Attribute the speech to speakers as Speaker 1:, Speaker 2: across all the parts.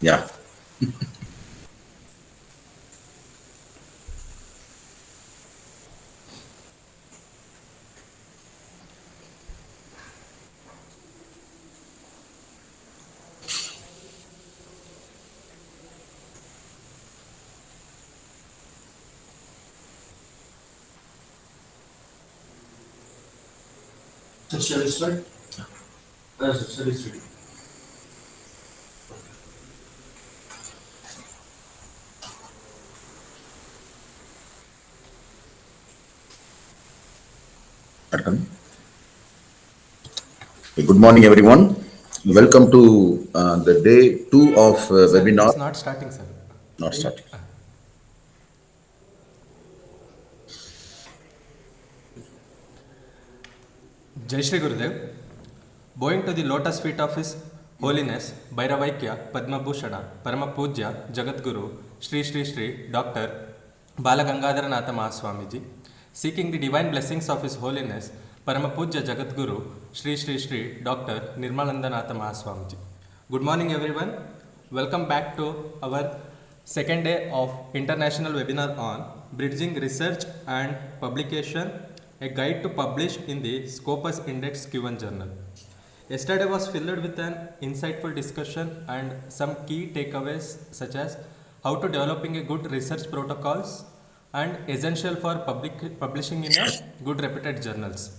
Speaker 1: Yeah.
Speaker 2: So shall we start? Shall we start?
Speaker 1: Welcome. Good morning, everyone. Welcome to the day two of
Speaker 2: Sir,
Speaker 1: webinar.
Speaker 2: it's not starting, sir.
Speaker 1: Not starting.
Speaker 2: Jai Shri Gurudev, bowing to the lotus feet of His Holiness Bhairavaikya Padma Bhushana Parama Pujya Jagadguru Shri Shri Shri Dr. Balagangadharanatha Mahaswamiji, seeking the divine blessings of His Holiness Parama Pujya Jagadguru Shri Shri Shri Dr. Nirmalandanatha Mahaswamiji. Good morning, everyone. Welcome back to our second day of international webinar on bridging research and publication, a guide to publish in the Scopus Index Q1 journal. Yesterday was filled with an insightful discussion and some key takeaways such as how to developing a good research protocols and essential for publishing in a good reputed journals.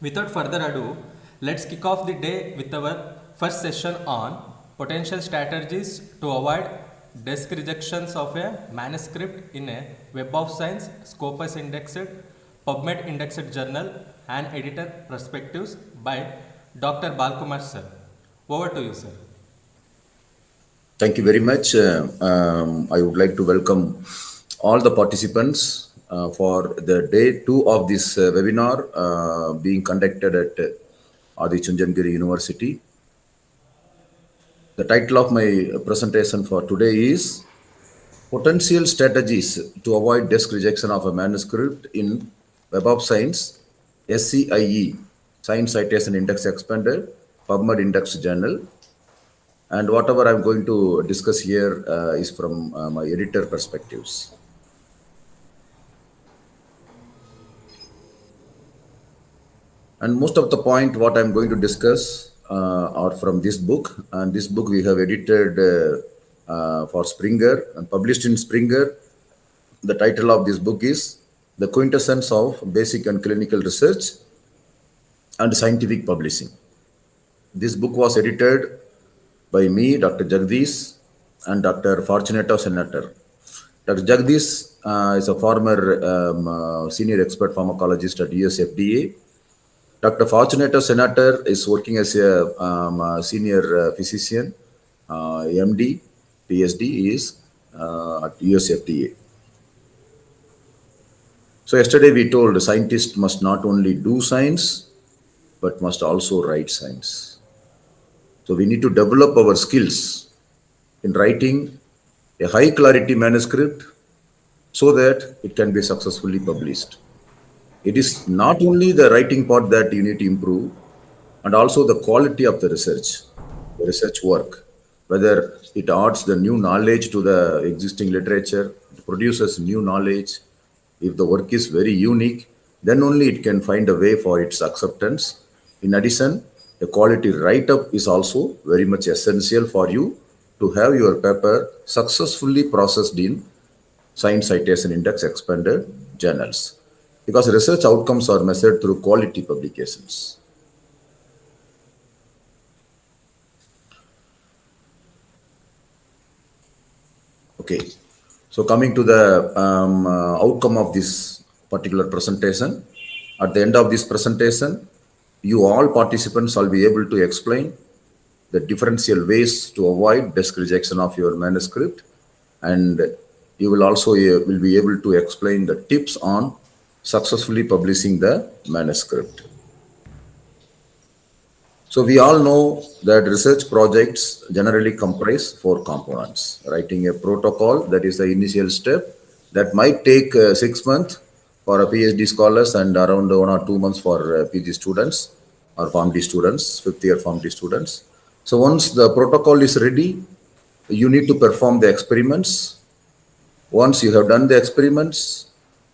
Speaker 2: Without further ado, let's kick off the day with our first session on potential strategies to avoid desk rejections of a manuscript in a Web of Science, Scopus indexed, PubMed indexed journal and editor perspectives by Dr. Balakumar sir. Over to you, sir.
Speaker 1: Thank you very much. I would like to welcome all the participants for the day two of this webinar being conducted at Adichunchanagiri University. The title of my presentation for today is Potential Strategies to Avoid Desk Rejection of a Manuscript in Web of Science, SCIE, Science Citation Index Expanded, PubMed Index Journal. And whatever I'm going to discuss here is from my editor perspectives. And most of the point what I'm going to discuss are from this book. And this book we have edited for Springer and published in Springer. The title of this book is The Quintessence of Basic and Clinical Research and Scientific Publishing. This book was edited by me, Dr. Jagadeesh, and Dr. Fortunato Senator. Dr. Jagadeesh is a former senior expert pharmacologist at USFDA. Dr. Fortunato Senator is working as a senior physician, MD, PhD is at USFDA. So yesterday we told scientists must not only do science, but must also write science. So we need to develop our skills in writing a high clarity manuscript so that it can be successfully published. It is not only the writing part that you need to improve, and also the quality of the research work, whether it adds the new knowledge to the existing literature, it produces new knowledge. If the work is very unique, then only it can find a way for its acceptance. In addition, the quality write-up is also very much essential for you to have your paper successfully processed in Science Citation Index expanded journals. Because research outcomes are measured through quality publications. Okay, so coming to the outcome of this particular presentation, at the end of this presentation, you all participants will be able to explain the differential ways to avoid desk rejection of your manuscript, and you will also will be able to explain the tips on successfully publishing the manuscript. So we all know that research projects generally comprise four components. Writing a protocol, that is the initial step, that might take 6 months for a PhD scholars and around 1 or 2 months for PG students or PharmD students, fifth year PharmD students. So once the protocol is ready, You need to perform the experiments. Once you have done the experiments,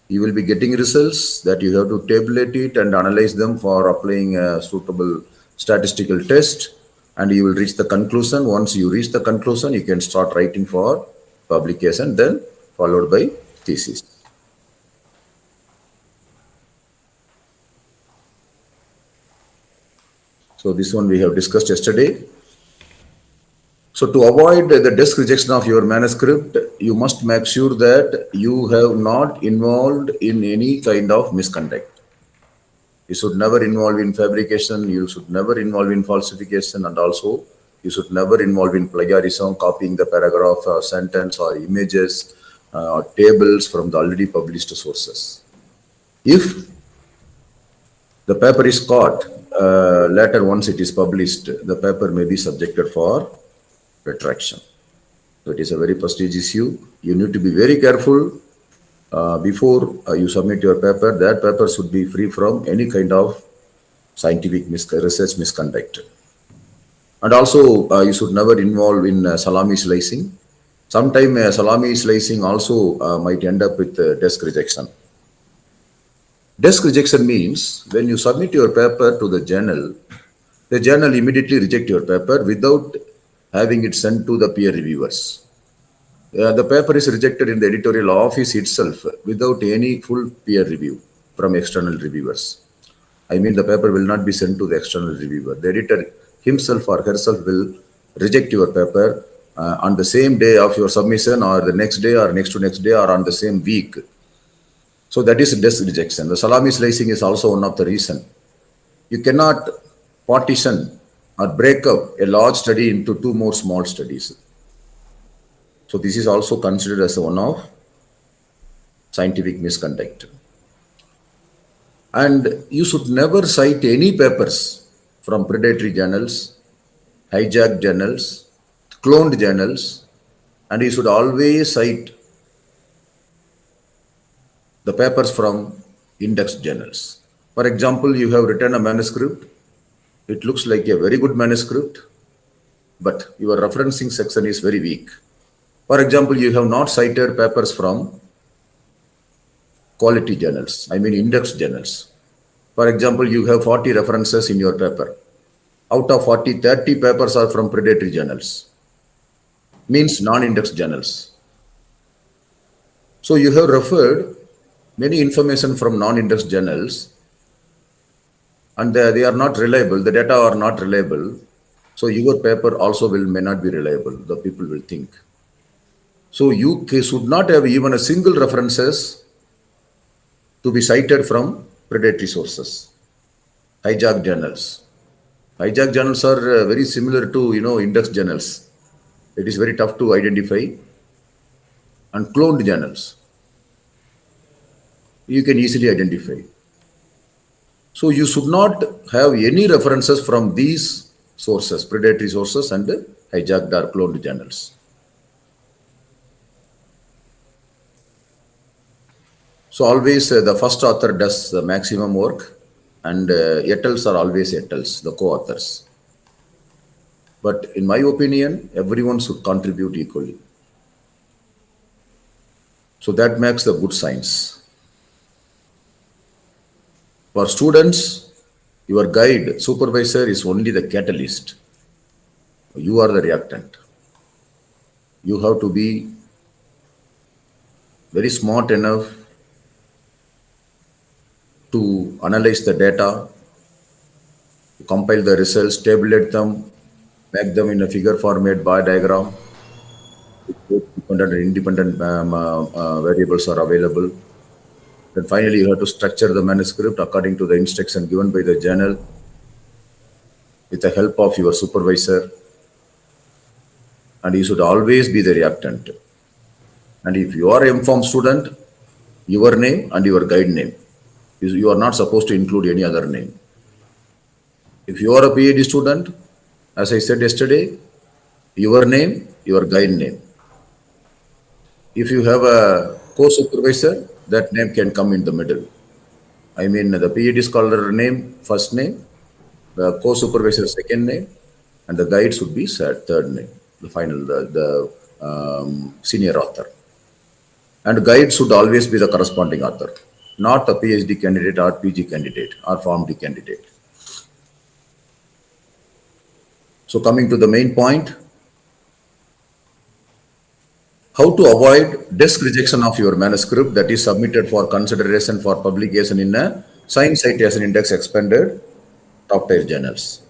Speaker 1: you will be getting results that you have to tabulate it and analyze them for applying a suitable statistical test, and you will reach the conclusion. Once you reach the conclusion, you can start writing for publication, then followed by thesis. So this one we have discussed yesterday. So to avoid the desk rejection of your manuscript, you must make sure that you have not involved in any kind of misconduct. You should never involve in fabrication, you should never involve in falsification, and also you should never involve in plagiarism, copying the paragraph or sentence or images or tables from the already published sources. If the paper is caught later, once it is published, the paper may be subjected for retraction. So it is a very prestigious issue. You need to be very careful before you submit your paper. That paper should be free from any kind of scientific research misconduct. And also, you should never involve in salami slicing. Sometimes salami slicing also might end up with desk rejection. Desk rejection means when you submit your paper to the journal immediately reject your paper without having it sent to the peer reviewers. The paper is rejected in the editorial office itself without any full peer review from external reviewers. I mean, the paper will not be sent to the external reviewer. The editor himself or herself will reject your paper on the same day of your submission, or the next day, or next to next day, or on the same week. So that is desk rejection. The salami slicing is also one of the reason. You cannot partition or break up a large study into two more small studies. So this is also considered as one of scientific misconduct. And you should never cite any papers from predatory journals, hijacked journals, cloned journals, and you should always cite the papers from indexed journals. For example, you have written a manuscript. It looks like a very good manuscript, but your referencing section is very weak. For example, you have not cited papers from quality journals, I mean indexed journals. For example, you have 40 references in your paper. Out of 40, 30 papers are from predatory journals, means non-indexed journals. So you have referred many information from non-indexed journals, and they are not reliable, the data are not reliable. So your paper also may not be reliable, the people will think. So you should not have even a single references to be cited from predatory sources, hijacked journals. Hijacked journals are very similar to index journals. It is very tough to identify. And cloned journals, you can easily identify. So you should not have any references from these sources, predatory sources and hijacked or cloned journals. So always the first author does the maximum work, and etals are always etals, the co-authors. But in my opinion, everyone should contribute equally. So that makes the good science. For students, your guide, supervisor is only the catalyst. You are the reactant. You have to be very smart enough to analyze the data, compile the results, tabulate them, make them in a figure format bar diagram. Dependent and independent variables are available. Then finally, you have to structure the manuscript according to the instruction given by the journal with the help of your supervisor. And you should always be the reactant. And if you are an M.Pharm student, your name and your guide name. You are not supposed to include any other name. If you are a PhD student, as I said yesterday, your name, your guide name. If you have a co-supervisor, that name can come in the middle. I mean, the PhD scholar name, first name, the co-supervisor second name, and the guide should be third name. the final, senior author. And guide should always be the corresponding author, not a PhD candidate or PG candidate or PharmD candidate. So coming to the main point, how to avoid desk rejection of your manuscript that is submitted for consideration for publication in a science citation index expanded top tier journals.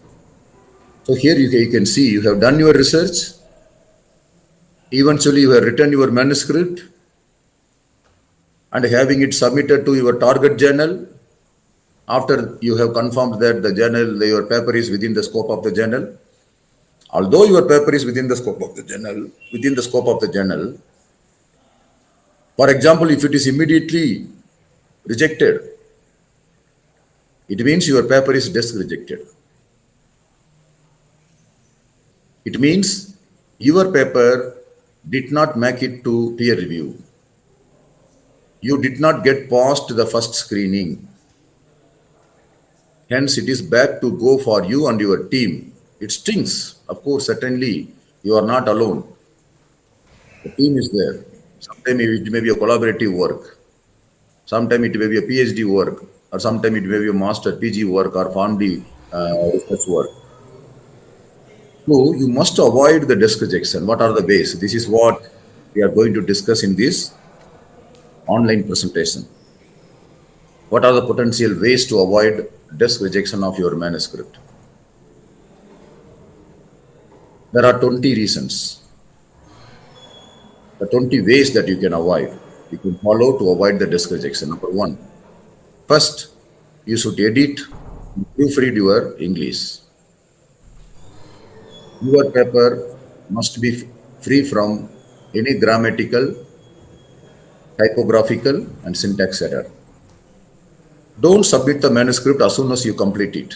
Speaker 1: So here you can see you have done your research, eventually you have written your manuscript and having it submitted to your target journal. After you have confirmed that the journal, your paper is within the scope of the journal, although your paper is within the scope of the journal, for example, if it is immediately rejected, it means your paper is desk rejected. It means your paper did not make it to peer review. You did not get past the first screening. Hence, it is bad to go for you and your team. It stings. Of course, certainly, you are not alone. The team is there. Sometimes it may be a collaborative work. Sometimes it may be a PhD work. Or sometimes it may be a master PG work or PharmD research work. So you must avoid the desk rejection. What are the ways? This is what we are going to discuss in this online presentation. What are the potential ways to avoid desk rejection of your manuscript? There are 20 reasons, the 20 ways that you can avoid, you can follow to avoid the desk rejection. Number one, first, you should edit, proofread your English. Your paper must be free from any grammatical, typographical, and syntax error. Don't submit the manuscript as soon as you complete it.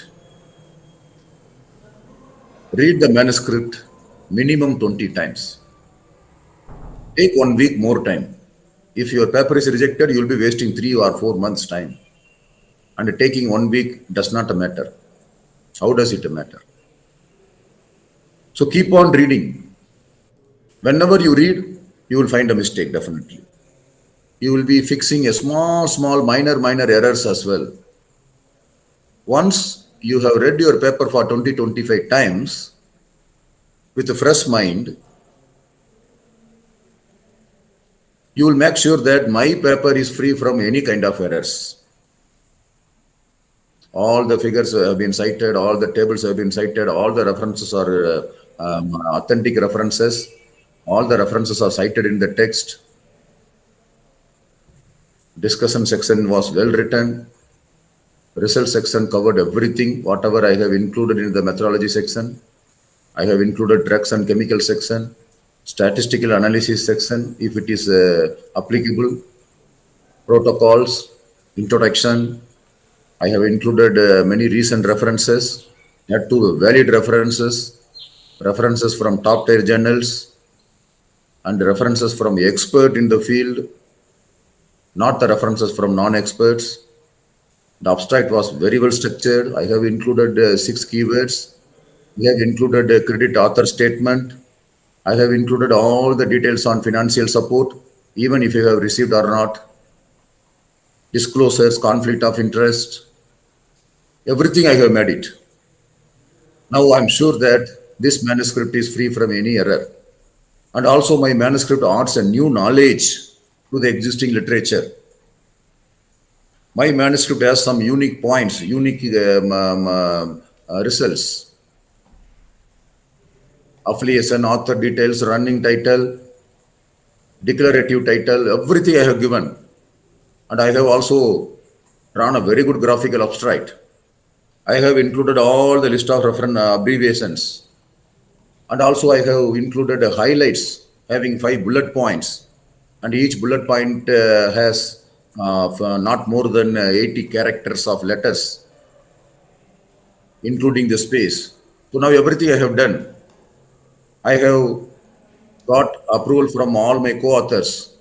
Speaker 1: Read the manuscript minimum 20 times. Take 1 week more time. If your paper is rejected, you will be wasting 3 or 4 months' time. And taking 1 week does not matter. How does it matter? So keep on reading. Whenever you read, you will find a mistake, definitely. You will be fixing a small, minor errors as well. Once you have read your paper for 20-25 times with a fresh mind, you will make sure that my paper is free from any kind of errors. All the figures have been cited, all the tables have been cited, all the references are authentic references, all the references are cited in the text. Discussion section was well written. Result section covered everything, whatever I have included in the methodology section. I have included drugs and chemical section, statistical analysis section, if it is applicable, protocols, introduction. I have included many recent references, that too valid references, references from top tier journals, and references from expert in the field, not the references from non-experts. The abstract was very well structured. I have included 6 keywords. We have included a credit author statement. I have included all the details on financial support, even if you have received or not. Disclosures, conflict of interest, everything I have made it. Now I'm sure that this manuscript is free from any error. And also my manuscript adds a new knowledge to the existing literature. My manuscript has some unique points, unique results. Affiliation, author details, running title, declarative title, everything I have given. And I have also drawn a very good graphical abstract. I have included all the list of reference abbreviations. And also I have included highlights having 5 bullet points. And each bullet point has not more than 80 characters of letters, including the space. So now everything I have done, I have got approval from all my co-authors.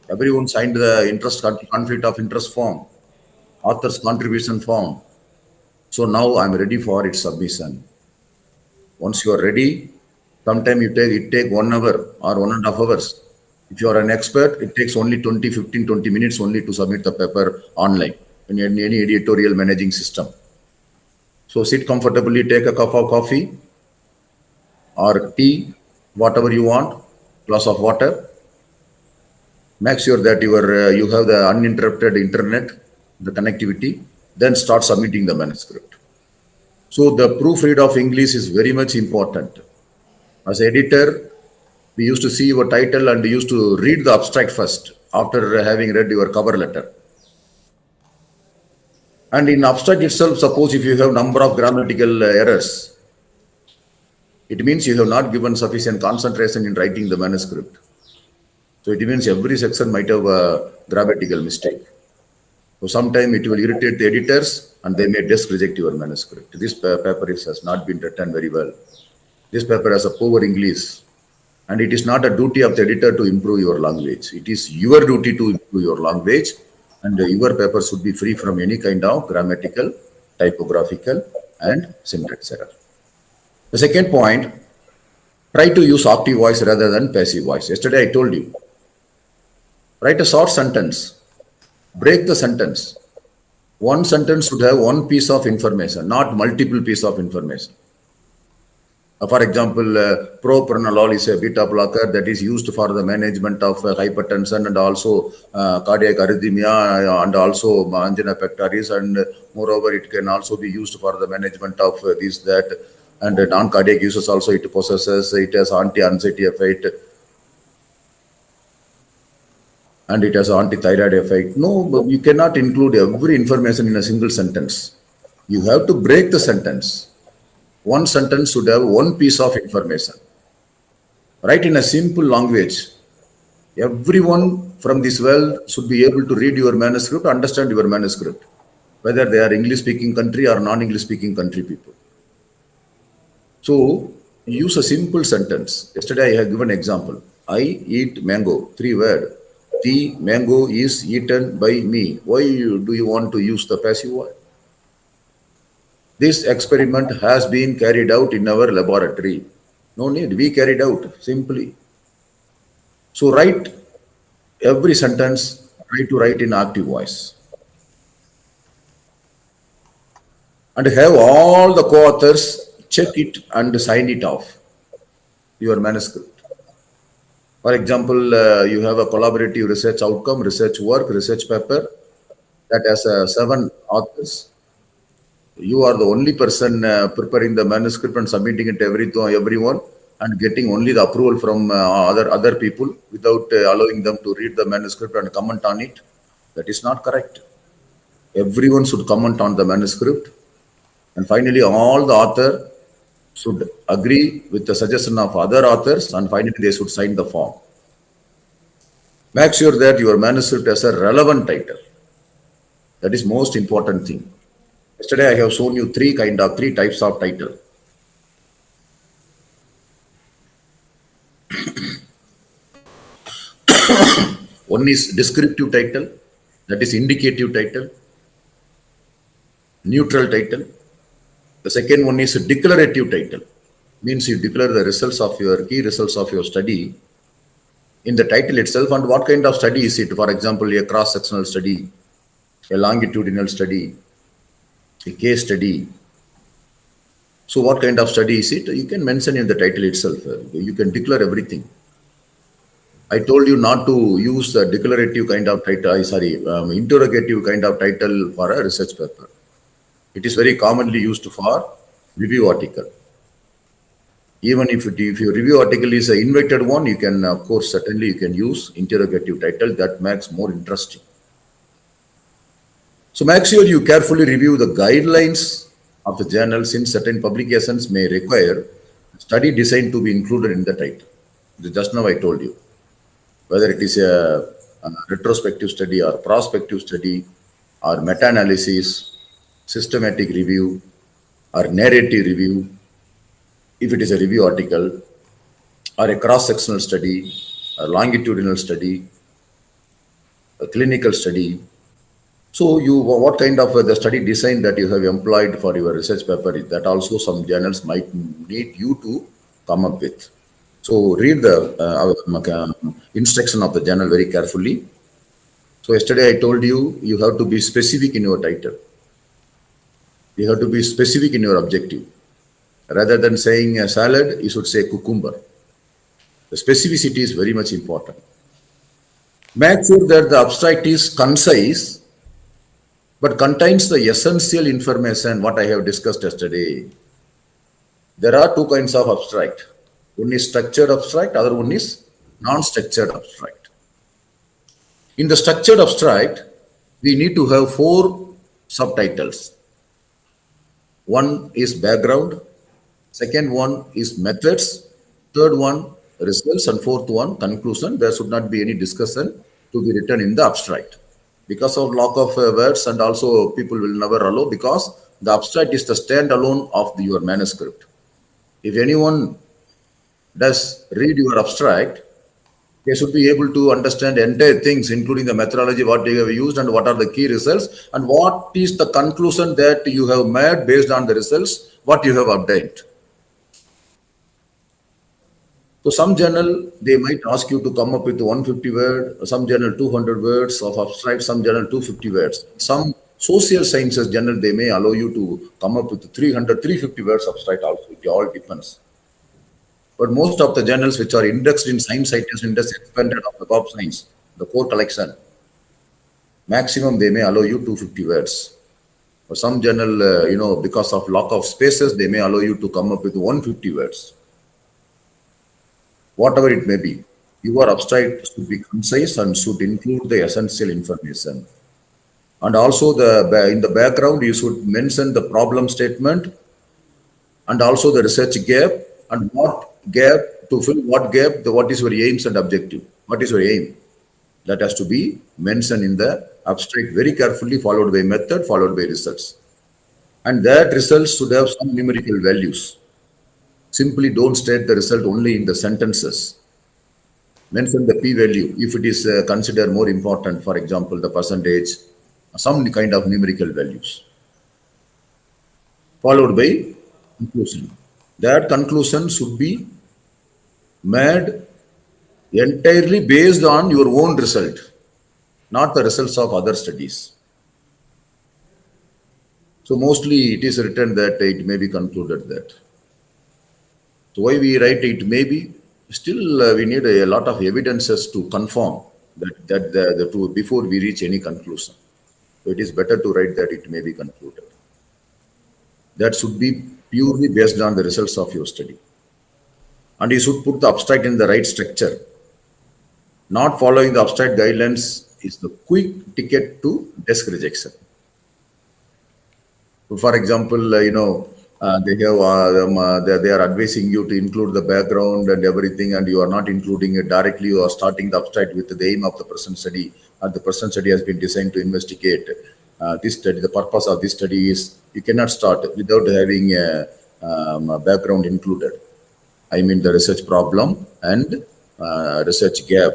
Speaker 1: Everyone signed the conflict of interest form, author's contribution form. So now I'm ready for its submission. Once you are ready, Sometimes it take 1 hour or 1.5 hours. If you are an expert, it takes only 20, 15, 20 minutes only to submit the paper online in any editorial managing system. So sit comfortably, take a cup of coffee or tea, whatever you want, glass of water. Make sure that you have the uninterrupted internet, the connectivity. Then start submitting the manuscript. So the proofread of English is very much important. As editor, we used to see your title and we used to read the abstract first after having read your cover letter. And in abstract itself, suppose if you have number of grammatical errors, it means you have not given sufficient concentration in writing the manuscript. So it means every section might have a grammatical mistake. So sometime it will irritate the editors and they may just reject your manuscript. This paper has not been written very well. This paper has a poor English. And it is not a duty of the editor to improve your language. It is your duty to improve your language, and your paper should be free from any kind of grammatical, typographical, and syntax error. The second point, try to use active voice rather than passive voice. Yesterday I told you, write a short sentence, break the sentence. One sentence should have one piece of information, not multiple piece of information. For example, propranolol is a beta blocker that is used for the management of hypertension and also cardiac arrhythmia and also angina pectoris, and moreover it can also be used for the management of this, that, and non-cardiac uses also it possesses, it has anti-anxiety effect and it has anti-thyroid effect. No, but you cannot include every information in a single sentence. You have to break the sentence. One sentence should have one piece of information. Write in a simple language. Everyone from this world should be able to read your manuscript, understand your manuscript, whether they are English speaking country or non-English speaking country people. So use a simple sentence. Yesterday I have given example. I eat mango, 3 words. The mango is eaten by me. Why do you want to use the passive voice? This experiment has been carried out in our laboratory. No need, we carried out simply. So write every sentence, try to write in active voice. And have all the co-authors check it and sign it off, your manuscript. For example, you have a collaborative research outcome, research work, research paper that has 7 authors. You are the only person preparing the manuscript and submitting it to everyone and getting only the approval from other people without allowing them to read the manuscript and comment on it. That is not correct. Everyone should comment on the manuscript, and finally all the author should agree with the suggestion of other authors, and finally they should sign the form. Make sure that your manuscript has a relevant title. That is most important thing. Yesterday I have shown you three types of title. One is descriptive title, that is indicative title, neutral title. The second one is declarative title, means you declare the results of your key results of your study in the title itself, and what kind of study is it. For example, a cross-sectional study, a longitudinal study, a case study. So what kind of study is it? You can mention in the title itself. You can declare everything. I told you not to use the declarative kind of title, interrogative kind of title for a research paper. It is very commonly used for review article. Even if your review article is an invited one, you can, of course, certainly you can use interrogative title. That makes more interesting. So make sure you carefully review the guidelines of the journal, since certain publications may require study design to be included in the title. Just now I told you, whether it is a retrospective study or prospective study or meta-analysis, systematic review or narrative review, if it is a review article, or a cross-sectional study, a longitudinal study, a clinical study. So what kind of the study design that you have employed for your research paper, that also some journals might need you to come up with. So read the instruction of the journal very carefully. So yesterday I told you, you have to be specific in your title. You have to be specific in your objective. Rather than saying a salad, you should say cucumber. The specificity is very much important. Make sure that the abstract is concise but contains the essential information what I have discussed yesterday. There are two kinds of abstract. One is structured abstract, other one is non-structured abstract. In the structured abstract, we need to have four subtitles. One is background, second one is methods, third one results, and fourth one conclusion. There should not be any discussion to be written in the abstract. Because of lack of words, and also people will never allow, because the abstract is the standalone of your manuscript. If anyone does read your abstract, they should be able to understand entire things, including the methodology, what you have used, and what are the key results, and what is the conclusion that you have made based on the results, what you have obtained. So some journal, they might ask you to come up with 150 words, some journal 200 words of abstract, some journal 250 words. Some social sciences journal, they may allow you to come up with 300, 350 words abstract also. It all depends. But most of the journals which are indexed in Science Citation Index expanded of the Web of Science, the core collection, maximum they may allow you 250 words. For some journal, because of lack of spaces, they may allow you to come up with 150 words. Whatever it may be, your abstract should be concise and should include the essential information. And also in the background, you should mention the problem statement and also the research gap, and what gap to fill, what gap, what is your aims and objective, what is your aim. That has to be mentioned in the abstract very carefully, followed by method, followed by results. And that results should have some numerical values. Simply don't state the result only in the sentences. Mention the p-value if it is considered more important, for example, the percentage, some kind of numerical values. Followed by conclusion. That conclusion should be made entirely based on your own result, not the results of other studies. So mostly it is written that it may be concluded that. So why we write it may be, still we need a lot of evidences to confirm that the two before we reach any conclusion. So it is better to write that it may be concluded. That should be purely based on the results of your study. And you should put the abstract in the right structure. Not following the abstract guidelines is the quick ticket to desk rejection. So for example, they are advising you to include the background and everything, and you are not including it directly. You are starting the abstract with the aim of the present study, and the present study has been designed to investigate this study. The purpose of this study is, you cannot start without having a background included. I mean the research problem and research gap.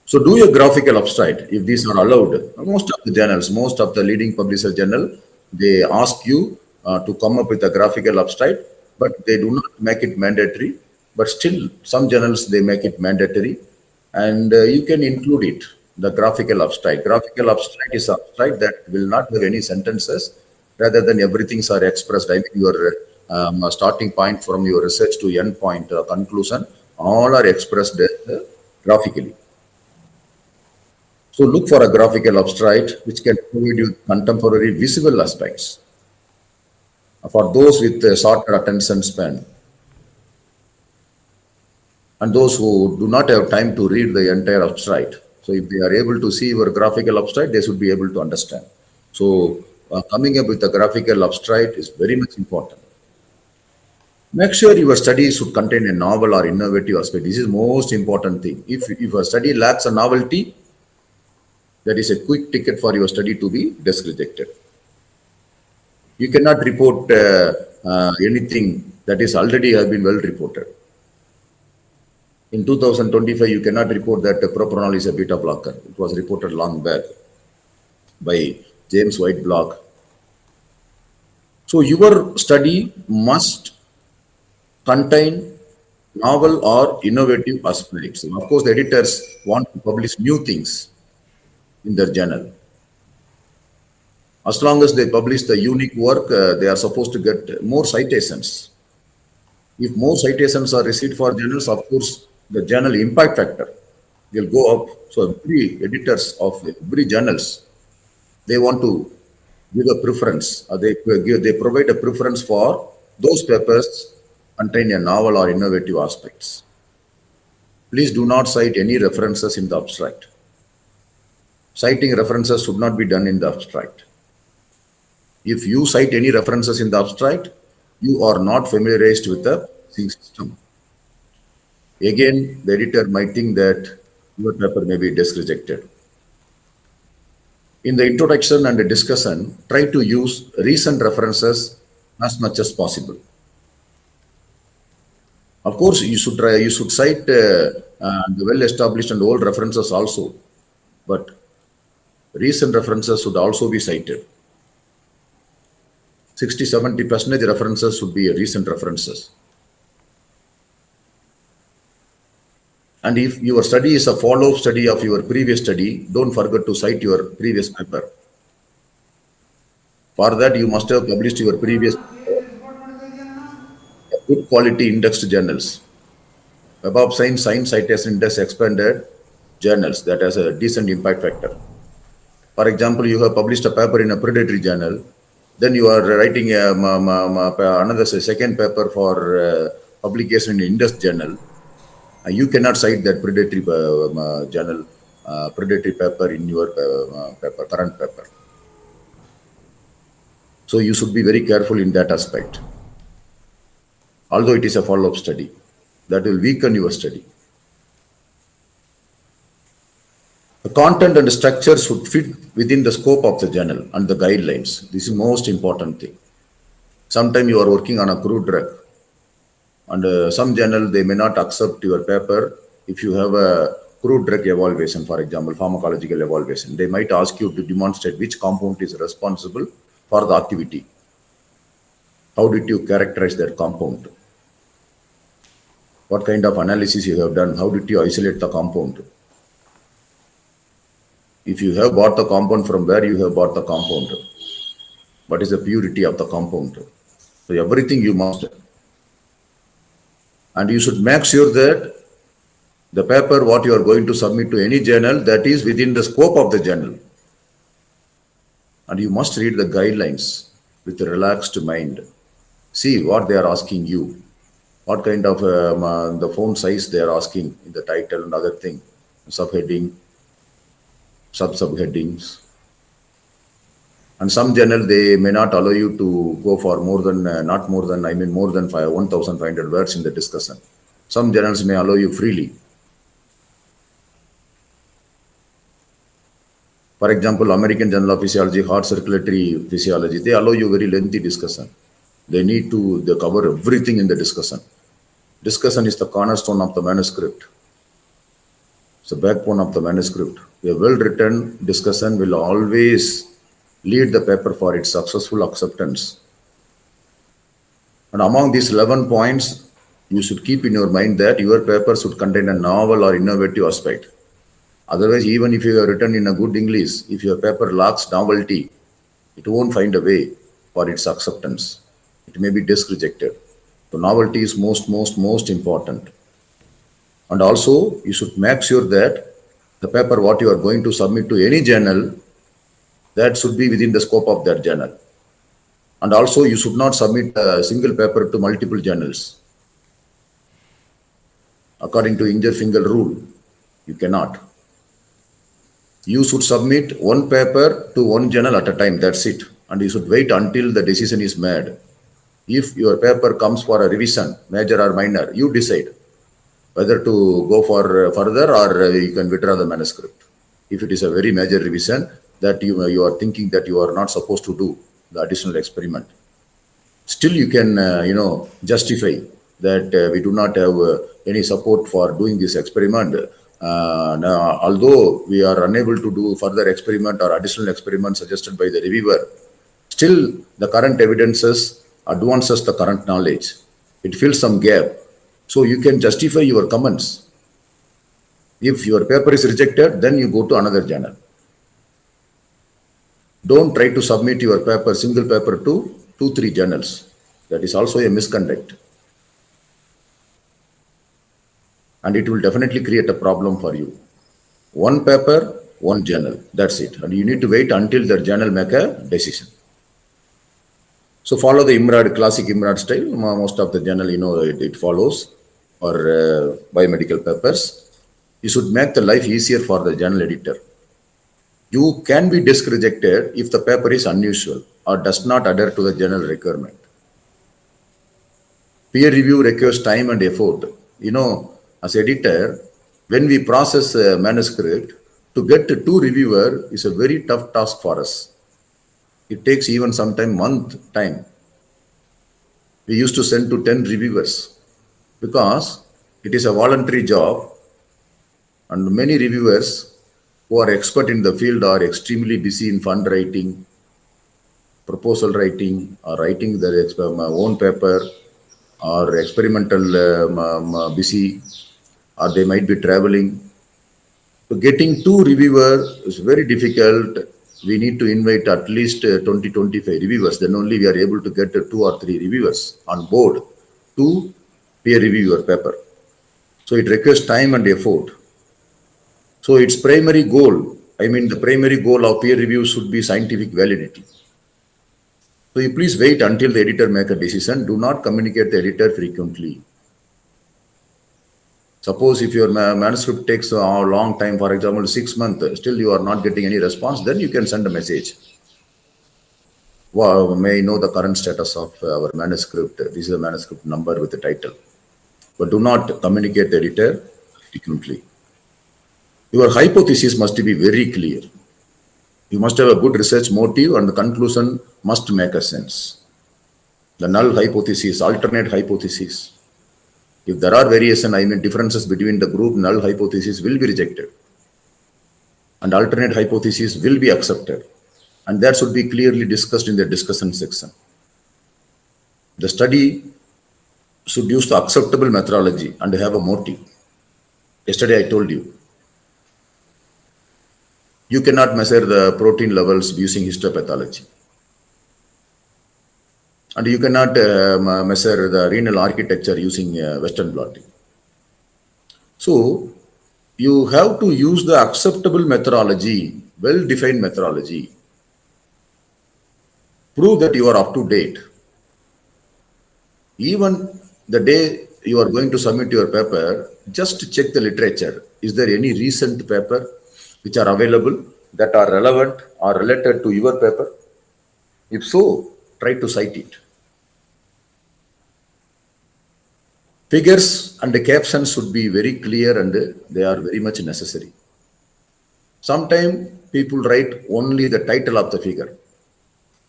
Speaker 1: So do a graphical abstract if these are allowed. Most of the journals, most of the leading publisher journal, they ask you to come up with a graphical abstract, but they do not make it mandatory. But still, some journals, they make it mandatory, and you can include it, the graphical abstract. Graphical abstract is abstract that will not have any sentences, rather than everything are expressed. I mean your starting point from your research to end point, conclusion, all are expressed graphically. So look for a graphical abstract which can provide you contemporary visible aspects for those with a shorter attention span and those who do not have time to read the entire abstract. So if they are able to see your graphical abstract, they should be able to understand. So coming up with a graphical abstract is very much important. Make sure your study should contain a novel or innovative aspect. This is most important thing. If a study lacks a novelty, that is a quick ticket for your study to be desk rejected. You cannot report anything that is already have been well reported. In 2025, you cannot report that propranolol is a beta blocker. It was reported long back by James White blog. So your study must contain novel or innovative aspects. Of course, the editors want to publish new things in their journal. As long as they publish the unique work, they are supposed to get more citations. If more citations are received for journals, of course, the journal impact factor will go up. So every editors of every journals, they want to give a preference. They provide a preference for those papers contain a novel or innovative aspects. Please do not cite any references in the abstract. Citing references should not be done in the abstract. If you cite any references in the abstract, you are not familiarized with the system. Again, the editor might think that your paper may be desk rejected. In the introduction and the discussion, try to use recent references as much as possible. Of course, you should cite the well-established and old references also, but recent references should also be cited. 60-70% references should be recent references. And if your study is a follow-up study of your previous study, don't forget to cite your previous paper. For that, you must have published your previous good quality indexed journals. Web of Science, Science Citation Index expanded journals that has a decent impact factor. For example, you have published a paper in a predatory journal, then you are writing another second paper for publication in Indus journal. You cannot cite that predatory journal, predatory paper in your paper, current paper. So you should be very careful in that aspect. Although it is a follow-up study, that will weaken your study. The content and structure should fit within the scope of the journal and the guidelines. This is most important thing. Sometimes you are working on a crude drug, and some journal they may not accept your paper if you have a crude drug evaluation, for example, pharmacological evaluation. They might ask you to demonstrate which compound is responsible for the activity. How did you characterize that compound? What kind of analysis you have done? How did you isolate the compound? If you have bought the compound, from where you have bought the compound? What is the purity of the compound? So everything you must. And you should make sure that the paper what you are going to submit to any journal, that is within the scope of the journal. And you must read the guidelines with a relaxed mind. See what they are asking you. What kind of the font size they are asking in the title and other thing, subheading, subheadings. And some journal they may not allow you to go for more than more than 1,500 words in the discussion. Some journals may allow you freely. For example, American Journal of Physiology, Heart Circulatory Physiology, they allow you very lengthy discussion. They need to they cover everything in the discussion. Discussion is the cornerstone of the manuscript. It's the backbone of the manuscript. A well-written discussion will always lead the paper for its successful acceptance. And among these 11 points, you should keep in your mind that your paper should contain a novel or innovative aspect. Otherwise, even if you have written in a good English, if your paper lacks novelty, it won't find a way for its acceptance. It may be desk rejected. So novelty is most important. And also, you should make sure that the paper what you are going to submit to any journal, that should be within the scope of that journal. And also, you should not submit a single paper to multiple journals. According to Inger-Fingal rule, you cannot. You should submit one paper to one journal at a time, that's it. And you should wait until the decision is made. If your paper comes for a revision, major or minor, you decide whether to go for further or you can withdraw the manuscript. If it is a very major revision that you are thinking that you are not supposed to do the additional experiment, still you can justify that we do not have any support for doing this experiment. Now, although we are unable to do further experiment or additional experiment suggested by the reviewer, still the current evidences advances the current knowledge. It fills some gap. So you can justify your comments. If your paper is rejected, then you go to another journal. Don't try to submit your paper, single paper to two, three journals. That is also a misconduct. And it will definitely create a problem for you. One paper, one journal. That's it. And you need to wait until the journal make a decision. So follow the IMRAD, classic IMRAD style. Most of the journal, it follows, or biomedical papers. You should make the life easier for the journal editor. You can be disk rejected if the paper is unusual or does not adhere to the journal requirement. Peer review requires time and effort. As editor, when we process a manuscript, to get two reviewer is a very tough task for us. It takes even sometime month time. We used to send to 10 reviewers because it is a voluntary job, and many reviewers who are expert in the field are extremely busy in fund writing, proposal writing, or writing their own paper, or experimental busy, or they might be traveling. So getting two reviewer is very difficult. We need to invite at least 20, 25 reviewers. Then only we are able to get two or three reviewers on board to peer review your paper. So it requires time and effort. So its primary goal, the primary goal of peer review should be scientific validity. So you please wait until the editor make a decision. Do not communicate the editor frequently. Suppose if your manuscript takes a long time, for example, 6 months, still you are not getting any response, then you can send a message. Well, may I know the current status of our manuscript. This is the manuscript number with the title. But do not communicate the editor frequently. Your hypothesis must be very clear. You must have a good research motive and the conclusion must make a sense. The null hypothesis, alternate hypothesis. If there are differences between the group, null hypothesis will be rejected and alternate hypothesis will be accepted. And that should be clearly discussed in the discussion section. The study should use the acceptable methodology and have a motive. Yesterday I told you, you cannot measure the protein levels using histopathology. And you cannot measure the renal architecture using Western blotting. So you have to use the acceptable methodology, well-defined methodology. Prove that you are up to date. Even the day you are going to submit your paper, just check the literature. Is there any recent paper which are available that are relevant or related to your paper? If so, try to cite it. Figures and the captions should be very clear and they are very much necessary. Sometimes people write only the title of the figure,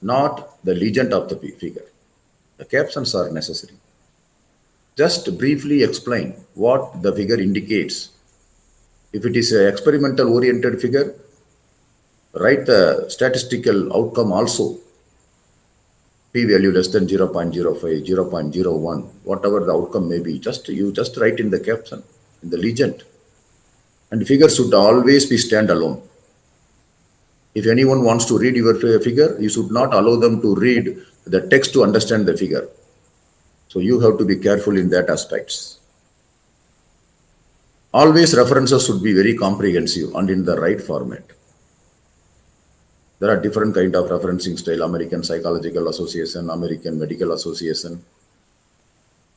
Speaker 1: not the legend of the figure. The captions are necessary. Just briefly explain what the figure indicates. If it is an experimental oriented figure, write the statistical outcome also. P-value less than 0.05, 0.01, whatever the outcome may be, you just write in the caption, in the legend. And figure should always be standalone. If anyone wants to read your figure, you should not allow them to read the text to understand the figure. So you have to be careful in that aspects. Always references should be very comprehensive and in the right format. There are different kind of referencing style, American Psychological Association, American Medical Association.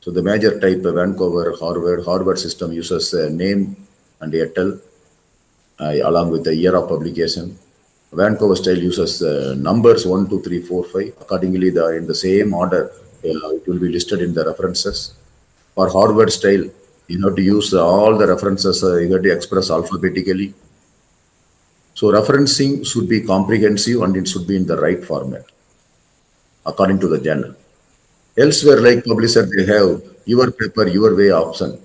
Speaker 1: So the major type, Vancouver, Harvard system uses name and yetel along with the year of publication. Vancouver style uses numbers 1, 2, 3, 4, 5. Accordingly, in the same order, it will be listed in the references. For Harvard style, you have to use all the references, you have to express alphabetically. So referencing should be comprehensive and it should be in the right format, according to the journal. Elsewhere, like publisher, they have your paper, your way option.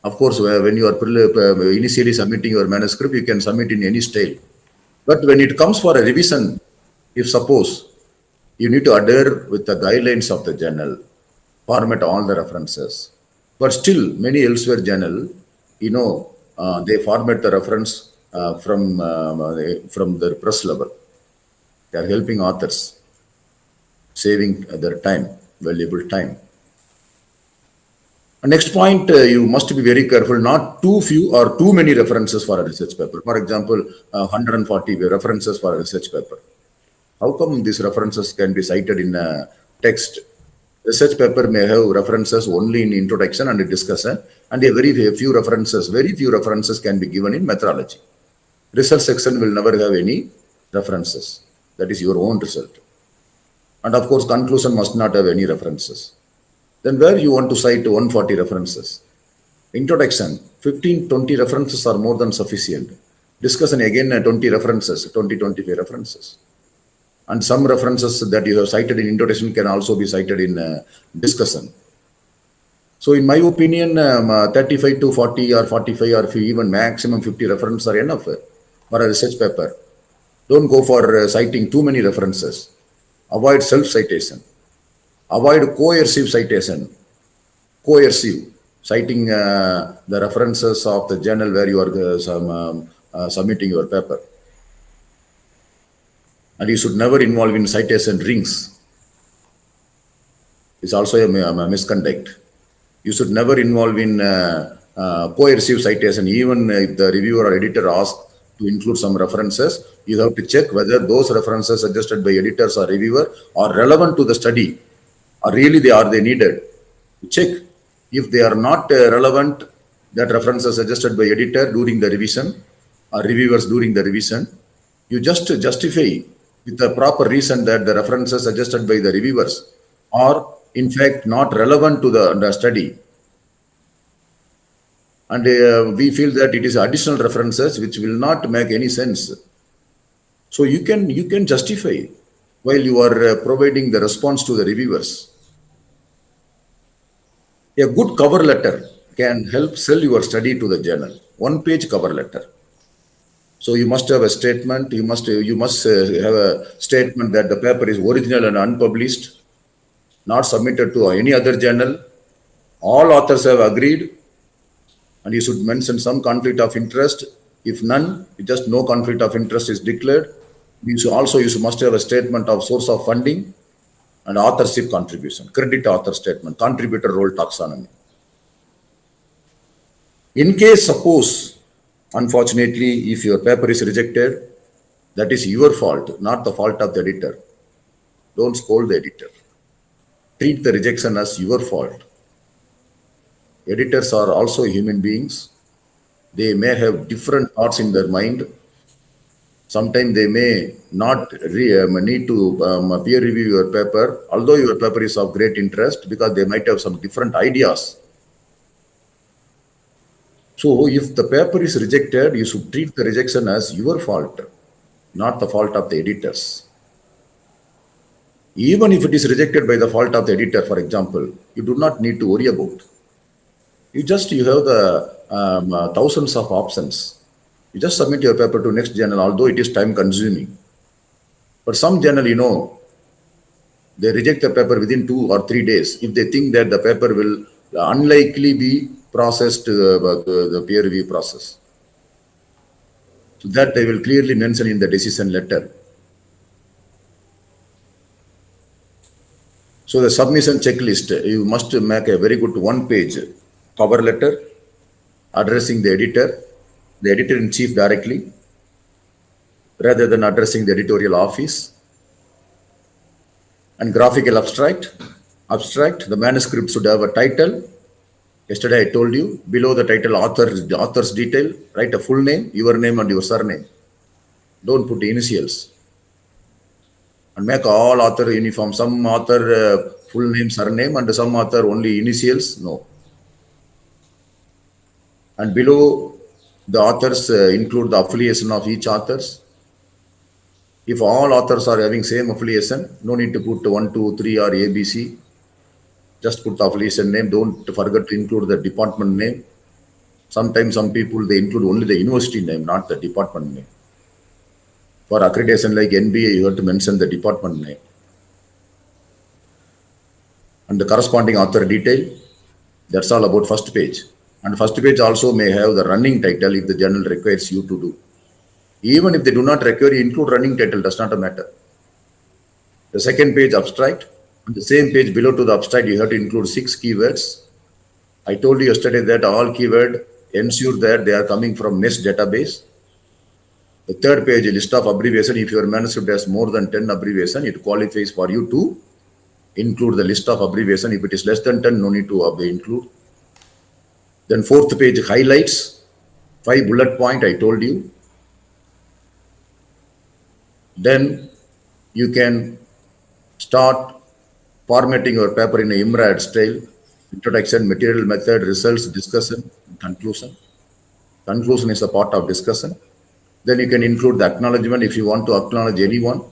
Speaker 1: Of course, when you are initially submitting your manuscript, you can submit in any style. But when it comes for a revision, if suppose you need to adhere with the guidelines of the journal, format all the references, But still, many elsewhere journal, they format the reference from the press level. They are helping authors, saving their time, valuable time. Next point, you must be very careful, not too few or too many references for a research paper. For example, 140 references for a research paper. How come these references can be cited in a text? Research paper may have references only in introduction and discussion, and very few references can be given in methodology. Research section will never have any references. That is your own result. And of course, conclusion must not have any references. Then where you want to cite 140 references? Introduction, 15, 20 references are more than sufficient. Discussion again, 20 references, 20, 25 references. And some references that you have cited in introduction can also be cited in discussion. So in my opinion, 35 to 40 or 45 or even maximum 50 references are enough for a research paper. Don't go for citing too many references. Avoid self-citation. Avoid coercive citation. Coercive, citing the references of the journal where you are submitting your paper. And you should never involve in citation rings. It's also a misconduct. You should never involve in coercive citation. Even if the reviewer or editor asks to include some references, you have to check whether those references suggested by editors or reviewer are relevant to the study, or really they needed. Check if they are not relevant, that references suggested by editor during the revision or reviewers during the revision. You just justify with the proper reason that the references suggested by the reviewers are in fact not relevant to the study, and we feel that it is additional references which will not make any sense. So you can justify while you are providing the response to the reviewers. A good cover letter can help sell your study to the journal. One-page cover letter. So you must have a statement. You must have a statement that the paper is original and unpublished, not submitted to any other journal. All authors have agreed, and you should mention some conflict of interest. If none, just no conflict of interest is declared. You must have a statement of source of funding and authorship contribution, credit author statement, contributor role taxonomy. In case, suppose, unfortunately, if your paper is rejected, that is your fault, not the fault of the editor. Don't scold the editor. Treat the rejection as your fault. Editors are also human beings. They may have different thoughts in their mind. Sometimes they may not need to peer review your paper, although your paper is of great interest, because they might have some different ideas. So if the paper is rejected, you should treat the rejection as your fault, not the fault of the editors. Even if it is rejected by the fault of the editor, for example, you do not need to worry about. You have the thousands of options. You just submit your paper to next journal, although it is time consuming. But some journal, they reject the paper within 2 or 3 days if they think that the paper will unlikely be processed the peer review process. So that they will clearly mention in the decision letter. So the submission checklist, you must make a very good one-page cover letter addressing the editor-in-chief directly, rather than addressing the editorial office. And graphical abstract, the manuscript should have a title. Yesterday I told you, below the title, author's detail, write a full name, your name and your surname. Don't put initials. And make all author uniform. Some author full name, surname, and some author only initials. No. And below the authors include the affiliation of each authors. If all authors are having same affiliation, no need to put 1, 2, 3 or ABC. Just put the affiliation name. Don't forget to include the department name. Sometimes some people, they include only the university name, not the department name. For accreditation like NBA, you have to mention the department name. And the corresponding author detail. That's all about first page. And first page also may have the running title if the journal requires you to do. Even if they do not require you include running title, does not matter. The second page abstract. On the same page below to the abstract, you have to include 6 keywords. I told you yesterday that all keyword ensure that they are coming from NEST database. The third page, a list of abbreviation. If your manuscript has more than 10 abbreviation, it qualifies for you to include the list of abbreviation. If it is less than 10, no need to include. Then fourth page, highlights, 5 bullet point I told you. Then you can start formatting your paper in a IMRAD style, introduction, material method, results, discussion, conclusion. Conclusion is a part of discussion. Then you can include the acknowledgement if you want to acknowledge anyone.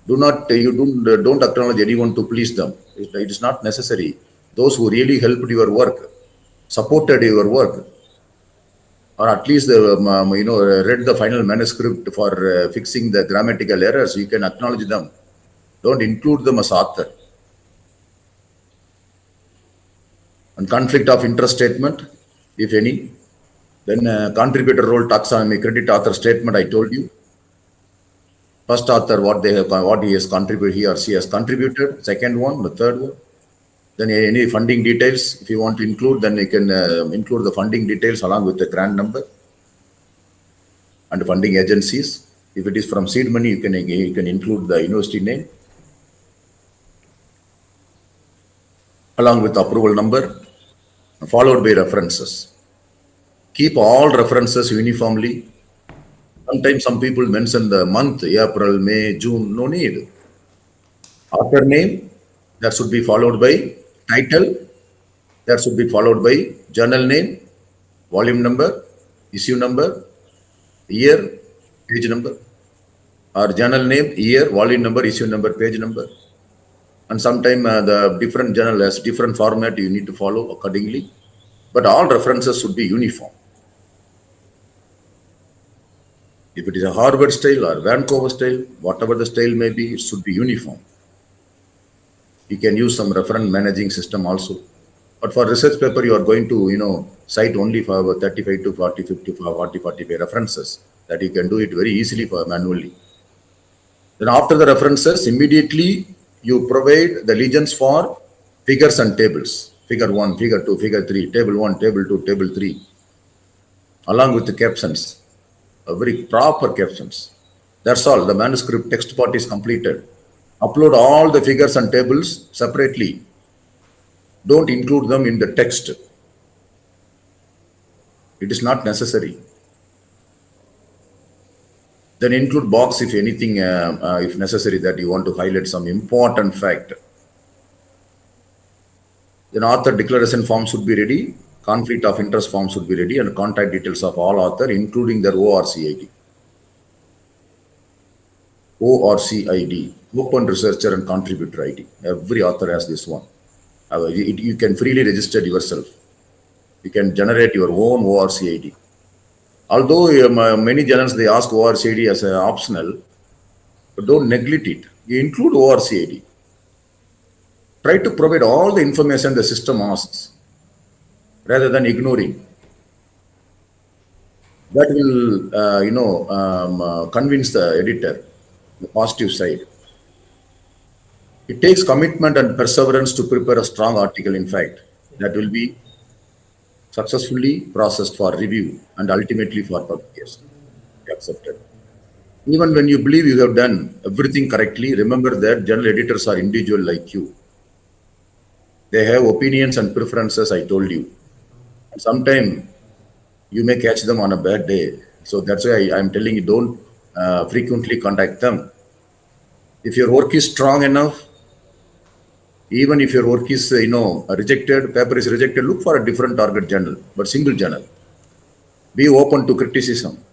Speaker 1: Don't acknowledge anyone to please them. It is not necessary. Those who really helped your work, supported your work, or at least read the final manuscript for fixing the grammatical errors, you can acknowledge them. Don't include them as author. And conflict of interest statement, if any. Then contributor role, taxonomy, credit author statement, I told you. First author, what he has contributed, he or she has contributed. Second one, the third one. Then any funding details, if you want to include, then you can include the funding details along with the grant number and funding agencies. If it is from seed money, you can include the university name along with the approval number, followed by references. Keep all references uniformly. Sometimes some people mention the month, April, May, June, no need. Author name, that should be followed by title, that should be followed by journal name, volume number, issue number, year, page number, or journal name, year, volume number, issue number, page number. And sometimes the different journal has different format, you need to follow accordingly. But all references should be uniform. If it is a Harvard style or Vancouver style, whatever the style may be, it should be uniform. You can use some reference managing system also. But for research paper, you are going to, cite only for 35 to 40, 50, 40, 45 references. That you can do it very easily for manually. Then after the references, immediately you provide the legends for figures and tables. Figure 1, figure 2, figure 3, table 1, table 2, table 3. Along with the captions. Very proper captions. That's all. The manuscript text part is completed. Upload all the figures and tables separately. Don't include them in the text. It is not necessary. Then include box if anything, if necessary, that you want to highlight some important fact. Then author declaration form should be ready. Conflict of interest form should be ready, and contact details of all author, including their ORCID. ORCID, Open Researcher and Contributor ID. Every author has this one. You can freely register yourself. You can generate your own ORCID. Although many journals, they ask ORCID as an optional, but don't neglect it. You include ORCID. Try to provide all the information the system asks, rather than ignoring. That will, convince the editor, the positive side. It takes commitment and perseverance to prepare a strong article, in fact, that will be successfully processed for review and ultimately for publication, accepted. Even when you believe you have done everything correctly, remember that journal editors are individual like you. They have opinions and preferences, I told you. Sometimes you may catch them on a bad day. So that's why I'm telling you, don't frequently contact them. If your work is strong enough, even if your work is, rejected, paper is rejected, look for a different target journal, but single journal. Be open to criticism.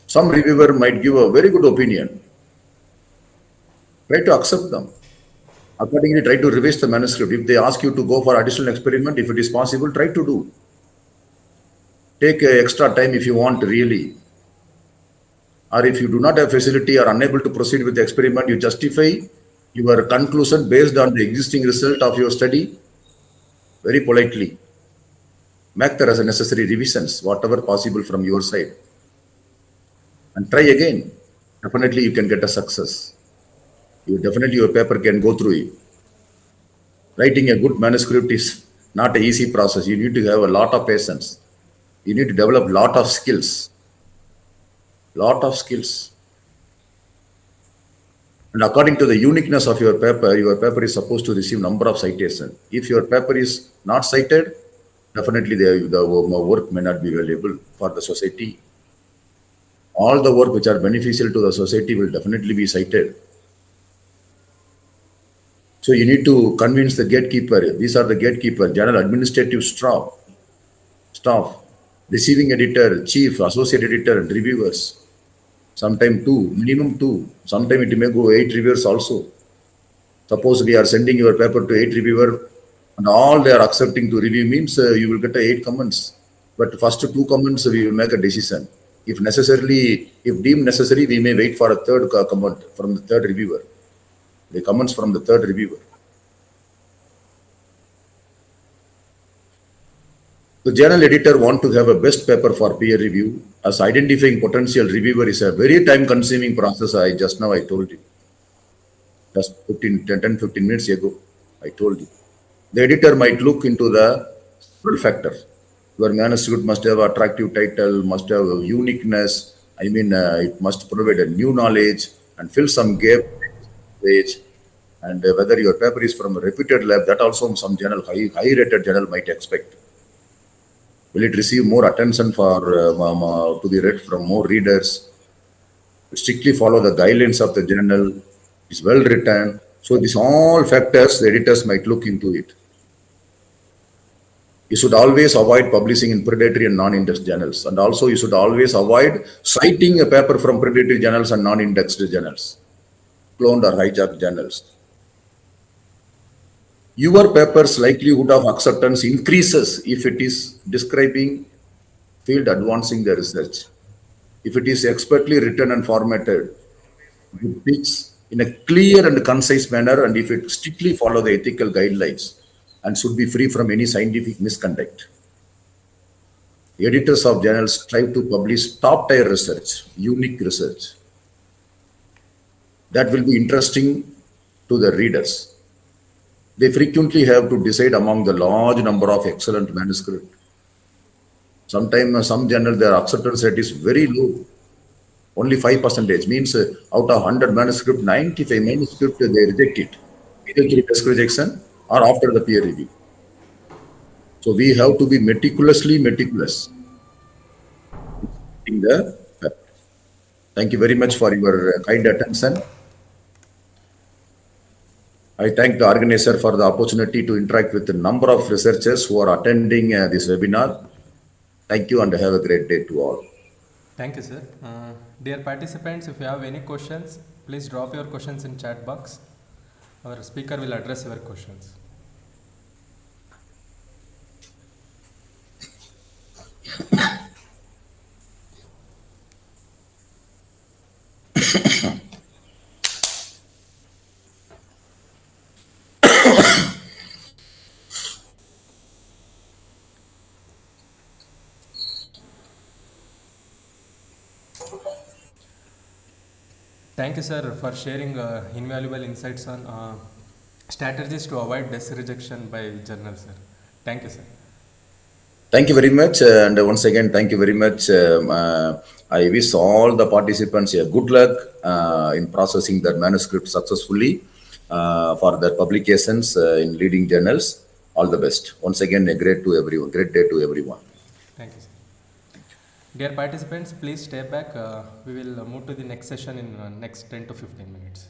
Speaker 1: Some reviewer might give a very good opinion. Try to accept them. Accordingly, try to revise the manuscript. If they ask you to go for additional experiment, if it is possible, try to do. Take extra time if you want really. Or if you do not have facility or unable to proceed with the experiment, you justify your conclusion based on the existing result of your study. very politely. Make the necessary revisions, whatever possible from your side, and try again. Definitely, you can get a success. You definitely your paper can go through it. Writing a good manuscript is not an easy process. You need to have a lot of patience. You need to develop lot of skills. Lot of skills. And according to the uniqueness of your paper is supposed to receive number of citation. If your paper is not cited, definitely the work may not be valuable for the society. All the work which are beneficial to the society will definitely be cited. So you need to convince the gatekeeper. These are the gatekeeper, general administrative staff, receiving editor, chief, associate editor, and reviewers. Sometime two, minimum two. Sometime it may go eight reviewers also. Suppose we are sending your paper to eight reviewer, and all they are accepting to review means you will get eight comments. But first two comments we will make a decision. If deemed necessary, we may wait for a third comment from the third reviewer. The comments from the third reviewer. The journal editor want to have a best paper for peer review, as identifying potential reviewer is a very time consuming process. I told you just 15 minutes ago. I told you. The editor might look into the several factors. Your manuscript must have attractive title, must have a uniqueness. I mean, it must provide a new knowledge and fill some gap page. And whether your paper is from a reputed lab, that also some journal, high rated journal might expect. Will it receive more attention for to be read from more readers? Strictly follow the guidelines of the journal. Is well written. So these all factors the editors might look into it. You should always avoid publishing in predatory and non-indexed journals. And also you should always avoid citing a paper from predatory journals and non-indexed journals, cloned or hijacked journals. Your paper's likelihood of acceptance increases if it is describing field advancing the research. If it is expertly written and formatted, it speaks in a clear and concise manner, and if it strictly follow the ethical guidelines and should be free from any scientific misconduct. Editors of journals strive to publish top tier research, unique research that will be interesting to the readers. They frequently have to decide among the large number of excellent manuscripts. Sometimes some journal their acceptance rate is very low, only 5% means out of 100 manuscript, 95 manuscript they reject it, either through desk rejection or after the peer review. So we have to be meticulous in the. Thank you very much for your kind attention. I thank the organizer for the opportunity to interact with a number of researchers who are attending this webinar. Thank you and have a great day to all.
Speaker 2: Thank you, sir. Dear participants, if you have any questions, please drop your questions in chat box. Our speaker will address your questions. Thank you, sir, for sharing invaluable insights on strategies to avoid desk rejection by journal, sir. Thank you, sir.
Speaker 1: Thank you very much. And once again, thank you very much. I wish all the participants a good luck in processing their manuscript successfully for their publications in leading journals. All the best. Once again, a great to everyone. Great day to everyone.
Speaker 2: Thank you, sir. Dear participants, please stay back. We will move to the next session in next 10 to 15 minutes.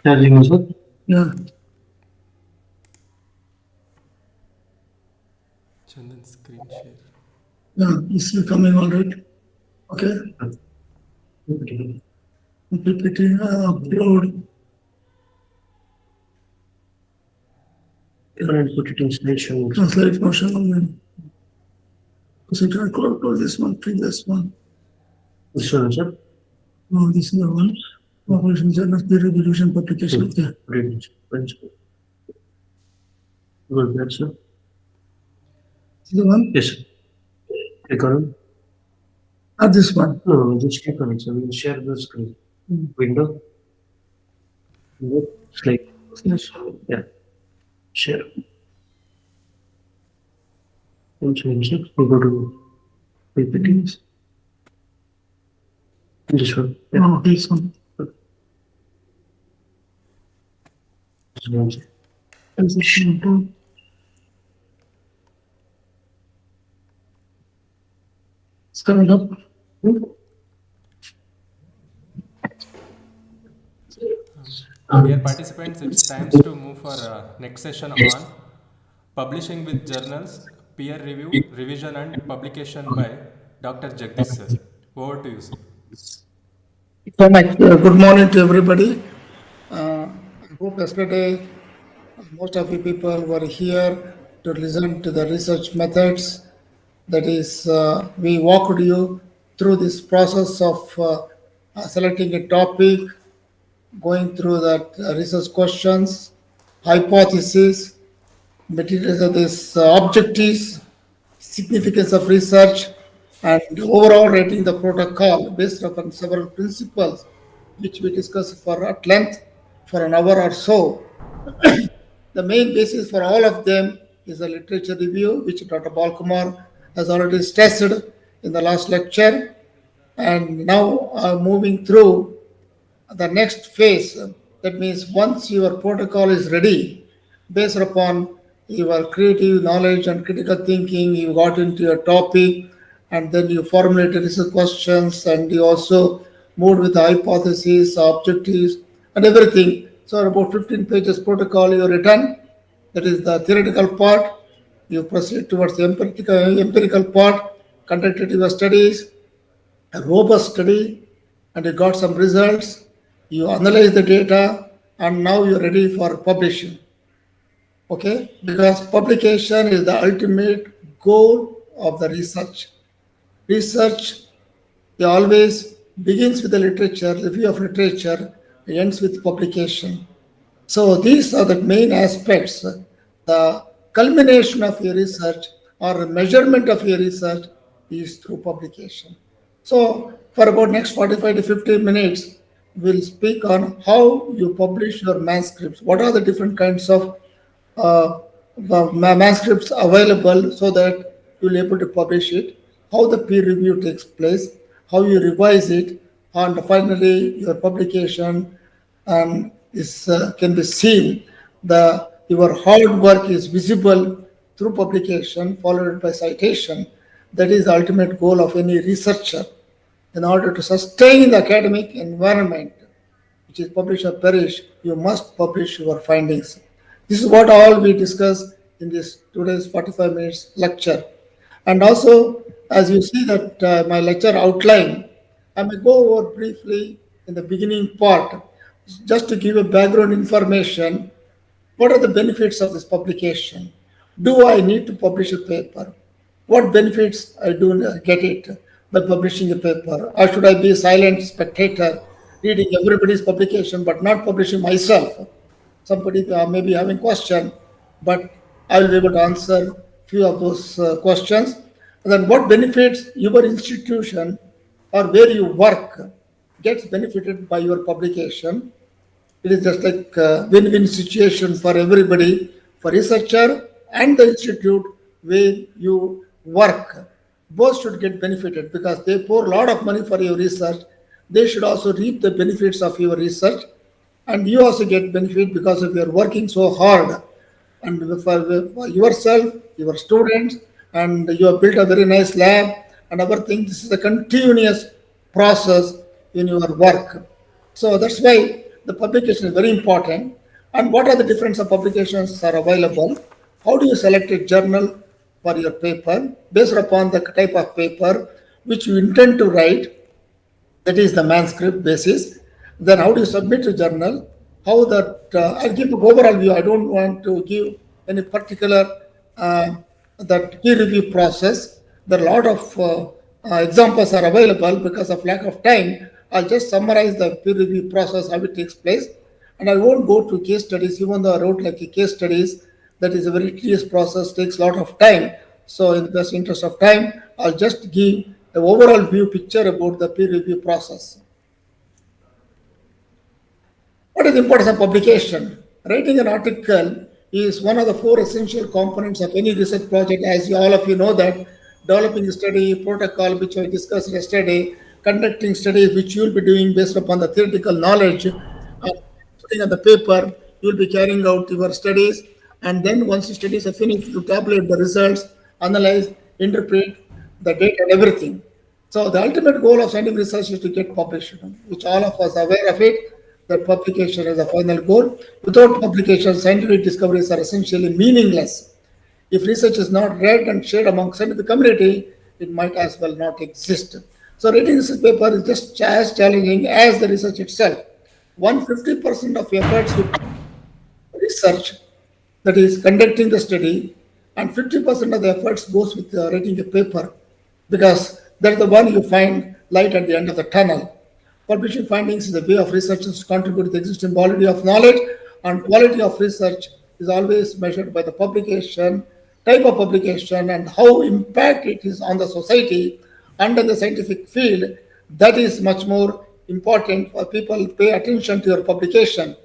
Speaker 3: Charging also? Yeah.
Speaker 2: Chandan screen share.
Speaker 3: Yeah, is it coming all right? Okay. PPT, upload. And put it in slideshow. Slide motion and then. So I close this one, previous one. This one, sir? No, this is the one. Population journal peer revision publication. Yeah. Great. Good, that's sir. Is the one? Yes, sir. Click on it. Not this one. No, just click on it, sir. We'll share the screen. Window. Slide. Yes. Yeah. Share. And change it. We go to PPTs. This one. Yeah. Oh, this one. This one. Transition. It's coming up.
Speaker 2: Dear participants, it's time to move for next session on publishing with journals, peer review, revision and publication by Dr. Jagdish sir. Over to you, sir.
Speaker 3: So much. Good morning to everybody. I hope yesterday most of you people were here to listen to the research methods. That is, we walked you through this process of selecting a topic, going through that research questions, hypothesis, materials of this objectives, significance of research, and overall rating the protocol based upon several principles which we discussed for at length for an hour or so. The main basis for all of them is a literature review, which Dr. Balakumar has already stressed in the last lecture. And now moving through the next phase. That means once your protocol is ready, based upon your creative knowledge and critical thinking, you got into your topic, and then you formulated research questions, and you also moved with the hypotheses, objectives, and everything. So about 15 pages protocol you written. That is the theoretical part. You proceed towards the empirical part, conducted your studies, a robust study, and you got some results. You analyze the data, and now you're ready for publishing. Okay, because publication is the ultimate goal of the research. Research always begins with the literature, review of literature, ends with publication. So these are the main aspects. The culmination of your research or measurement of your research is through publication. So for about next 45 to 15 minutes, we'll speak on how you publish your manuscripts. What are the different kinds of uh, manuscripts available so that you'll be able to publish it, how the peer review takes place, how you revise it, and finally your publication is can be seen. The your hard work is visible through publication, followed by citation. That is the ultimate goal of any researcher. In order to sustain the academic environment, which is publish or perish, you must publish your findings. This is what all we discuss in this today's 45 minutes lecture. And also, as you see that my lecture outline, I may go over briefly in the beginning part, just to give a background information. What are the benefits of this publication? Do I need to publish a paper? What benefits I do get it by publishing a paper? Or should I be a silent spectator reading everybody's publication but not publishing myself? Somebody may be having question, but I will be able to answer few of those questions. And then what benefits your institution or where you work gets benefited by your publication? It is just like a win-win situation for everybody, for researcher and the institute where you work. Both should get benefited because they pour a lot of money for your research. They should also reap the benefits of your research, and you also get benefit because of your working so hard and for yourself, your students, and you have built a very nice lab and other things. This is a continuous process in your work. So that's why the publication is very important. And what are the different publications are available? How do you select a journal for your paper based upon the type of paper which you intend to write? That is the manuscript basis. Then how do you submit to journal? How that I'll give an overall view. I don't want to give any particular that peer review process. There are a lot of examples are available because of lack of time. I'll just summarize the peer review process, how it takes place, and I won't go to case studies. Even though I wrote like a case studies, that is a very tedious process, takes a lot of time. So, in the best interest of time, I'll just give the overall view picture about the peer review process. What is the importance of publication? Writing an article is one of the four essential components of any research project, as all of you know that developing a study protocol, which I discussed yesterday, conducting studies, which you will be doing based upon the theoretical knowledge, putting on the paper, you will be carrying out your studies, and then once the studies are finished, you tabulate the results, analyze, interpret the data and everything. So the ultimate goal of scientific research is to get published, which all of us are aware of it, that publication is the final goal. Without publication, scientific discoveries are essentially meaningless. If research is not read and shared among scientific community, it might as well not exist. So writing research paper is just as challenging as the research itself. 150% of efforts you research, that is conducting the study, and 50% of the efforts goes with writing a paper, because that's the one you find light at the end of the tunnel. Publishing findings is a way of researchers to contribute to the existing body of knowledge, and quality of research is always measured by the publication, type of publication, and how impact it is on the society and in the scientific field. That is much more important for people to pay attention to your publication.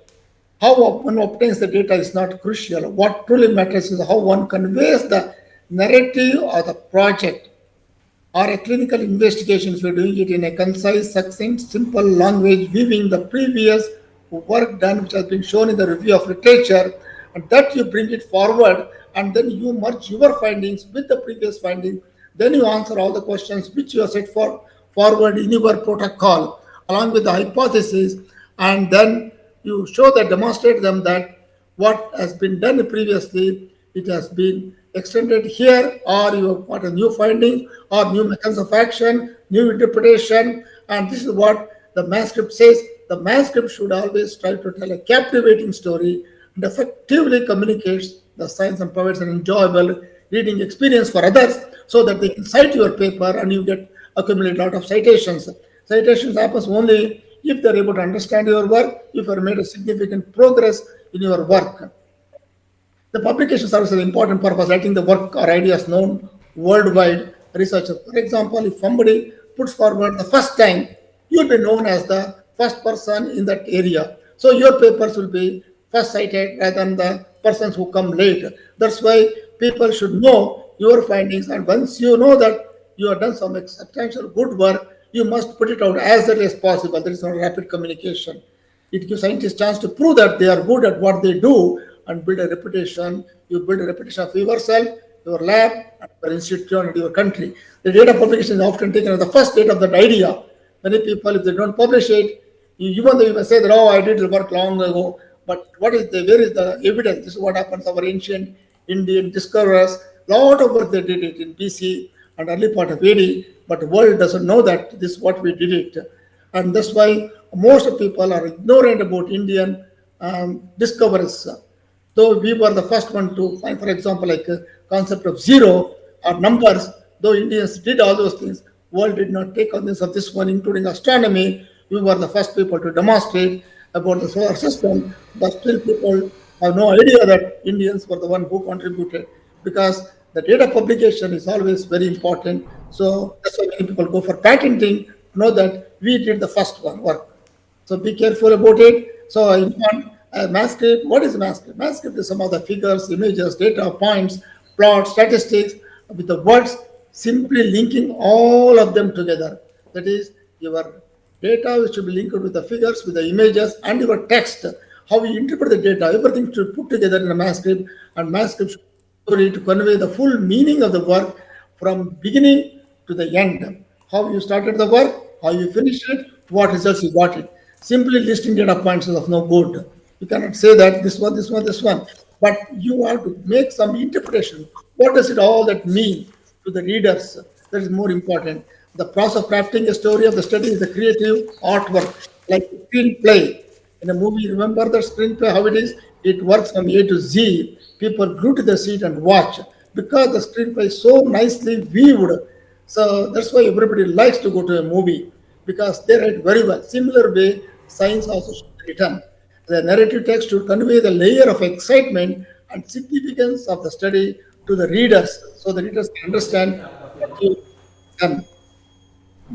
Speaker 3: How one obtains the data is not crucial. What truly matters is how one conveys the narrative or the project or a clinical investigation. If you're doing it in a concise, succinct, simple language, viewing the previous work done, which has been shown in the review of literature, and that you bring it forward, and then you merge your findings with the previous findings. Then you answer all the questions which you have set forward in your protocol, along with the hypothesis, and then you show that, demonstrate them that what has been done previously, it has been extended here, or you have got a new finding or new mechanisms of action, new interpretation, and this is what the manuscript says. The manuscript should always try to tell a captivating story and effectively communicates the science and provides an enjoyable reading experience for others, so that they can cite your paper and you get accumulate a lot of citations. Citations happens only if they're able to understand your work, if you have made a significant progress in your work. The publication serves an important purpose, letting the work or ideas known worldwide researchers. For example, if somebody puts forward the first time, you'll be known as the first person in that area. So your papers will be first cited rather than the persons who come late. That's why people should know your findings, and once you know that you have done some substantial good work, you must put it out as early as possible. There is no rapid communication. It gives scientists a chance to prove that they are good at what they do and build a reputation. You build a reputation of yourself, your lab, and your institute, and your country. The data publication is often taken as the first date of that idea. Many people, if they don't publish it, even though you may say that, oh, I did the work long ago, but where is the evidence? This is what happens. Our ancient Indian discoverers, lot of work they did it in BC and early part of AD, but the world doesn't know that this is what we did it. And that's why most people are ignorant about Indian discoveries. Though we were the first one to find, for example, like concept of zero or numbers, though Indians did all those things, world did not take cognizance of this one, including astronomy. We were the first people to demonstrate about the solar system, but still people have no idea that Indians were the one who contributed, because the data publication is always very important. So that's why many people go for patenting to know that we did the first one work. So be careful about it. So in one math script, what is math script? Math script is some of the figures, images, data points, plots, statistics with the words, simply linking all of them together. That is your data which should be linked with the figures, with the images, and your text. How you interpret the data, everything should put together in a math script, and math script should to convey the full meaning of the work from beginning to the end. How you started the work, how you finished it, what results you got it. Simply listing data points is of no good. You cannot say that this one, this one, this one. But you have to make some interpretation. What does it all that mean to the readers? That is more important. The process of crafting a story of the study is the creative artwork, like screenplay. In a movie, remember the screenplay, how it is? It works from A to Z. People glued to the seat and watch because the screenplay is so nicely weaved. So that's why everybody likes to go to a movie because they write very well. Similar way, science also should be written. The narrative text should convey the layer of excitement and significance of the study to the readers so the readers can understand what you done.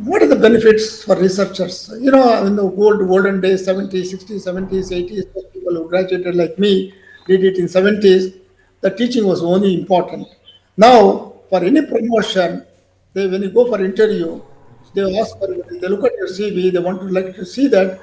Speaker 3: What are the benefits for researchers? You know, in the olden days, 70s, 60s, 70s, 80s, those people who graduated like me did it in 70s, the teaching was only important. Now, for any promotion, when you go for interview, they ask for, they look at your CV, they want to like to see that,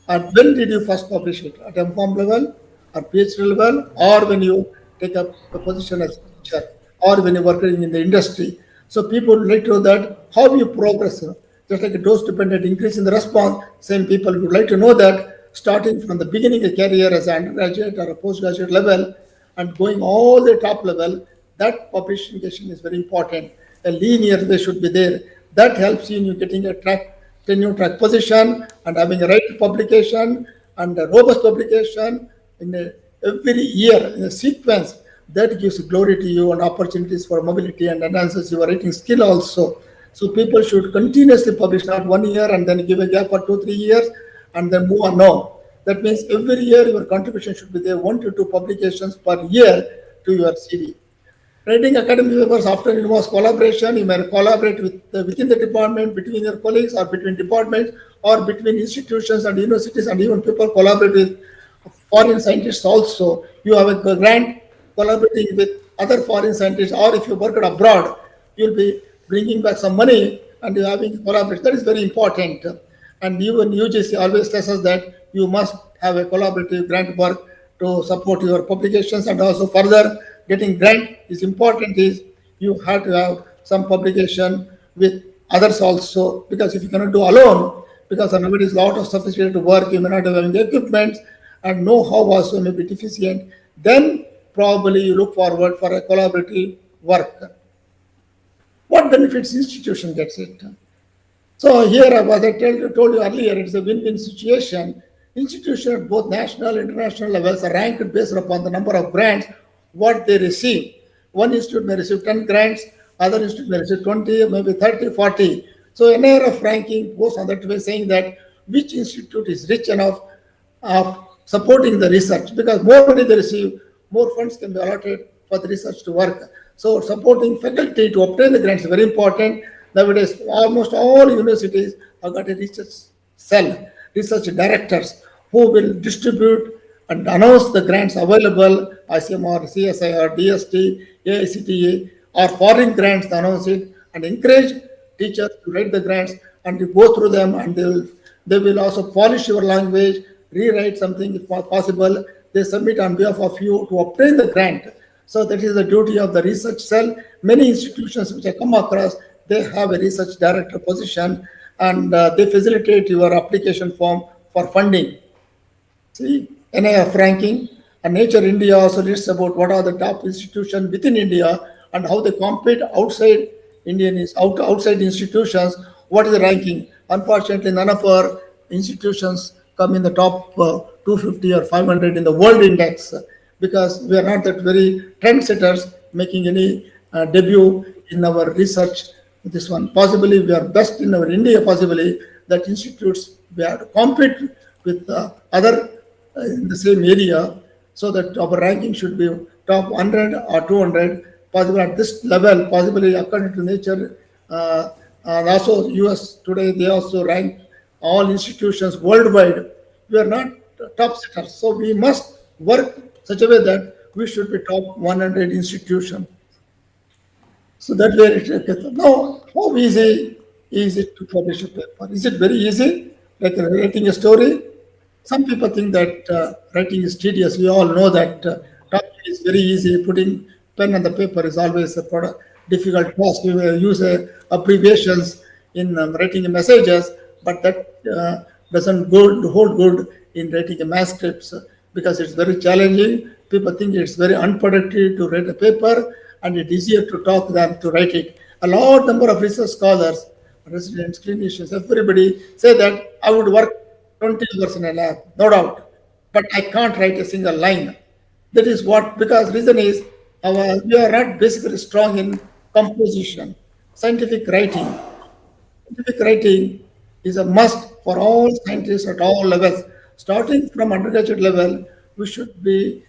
Speaker 3: and when did you first publish it? At M.Com level, or PhD level, or when you take up a position as a teacher, or when you're working in the industry. So people would like to know that how you progress. Just like a dose-dependent increase in the response, same people would like to know that starting from the beginning of career as an undergraduate or a postgraduate level and going all the top level, that publication is very important. A linear way should be there. That helps you in you getting a tenure track position and having a right to publication and a robust publication in every year in a sequence. That gives glory to you and opportunities for mobility and enhances your writing skill also. So people should continuously publish, not 1 year and then give a gap for 2, 3 years and then move on. No, that means every year your contribution should be there, 1 to 2 publications per year to your CV. Writing academic papers often involves collaboration. You may collaborate within the department, between your colleagues, or between departments, or between institutions and universities, and even people collaborate with foreign scientists also. You have a grant collaborating with other foreign scientists, or if you work abroad, you'll be bringing back some money and you're having collaboration. That is very important. And even UGC always tells us that you must have a collaborative grant work to support your publications, and also further getting grant is important is you have to have some publication with others also, because if you cannot do alone, because nowadays a lot of sophisticated work, you may not have any equipment and know-how also may be deficient, then probably you look forward for a collaborative work. What benefits institution gets it? So here, as I told you earlier, it's a win-win situation. Institutions at both national and international levels are ranked based upon the number of grants what they receive. One institute may receive 10 grants, other institute may receive 20, maybe 30, 40. So NIRF ranking goes on that way, saying that which institute is rich enough of supporting the research, because more money they receive, more funds can be allotted for the research to work. So supporting faculty to obtain the grants is very important. Nowadays, almost all universities have got a research cell, research directors who will distribute and announce the grants available, ICMR, CSIR, DST, AICTE, or foreign grants, they announce it and encourage teachers to write the grants and to go through them, and they will also polish your language, rewrite something if possible. They submit on behalf of you to obtain the grant. So that is the duty of the research cell. Many institutions which I come across, they have a research director position, and they facilitate your application form for funding. See, NIF ranking, and Nature India also lists about what are the top institutions within India and how they compete outside outside institutions. What is the ranking? Unfortunately, none of our institutions come in the top 250 or 500 in the world index, because we are not that very trendsetters making any debut in our research. This one, possibly we are best in our India, possibly that institutes we have to compete with other in the same area, so that our ranking should be top 100 or 200, possibly at this level, possibly according to nature. And also US today, they also rank all institutions worldwide. We are not top setters, so we must work such a way that we should be top 100 institution. So that way it is. Now, how easy is it to publish a paper? Is it very easy, like writing a story? Some people think that writing is tedious. We all know that typing is very easy. Putting pen on the paper is always a difficult task. We will use abbreviations in writing messages, but that doesn't hold good in writing a manuscripts, because it's very challenging. People think it's very unproductive to write a paper, and it's easier to talk than to write it. A large number of research scholars, residents, clinicians, everybody say that I would work 20 hours in a lab, no doubt, but I can't write a single line. That is what, because reason is we are not basically strong in composition, scientific writing. Scientific writing is a must for all scientists at all levels. Starting from undergraduate level, we should be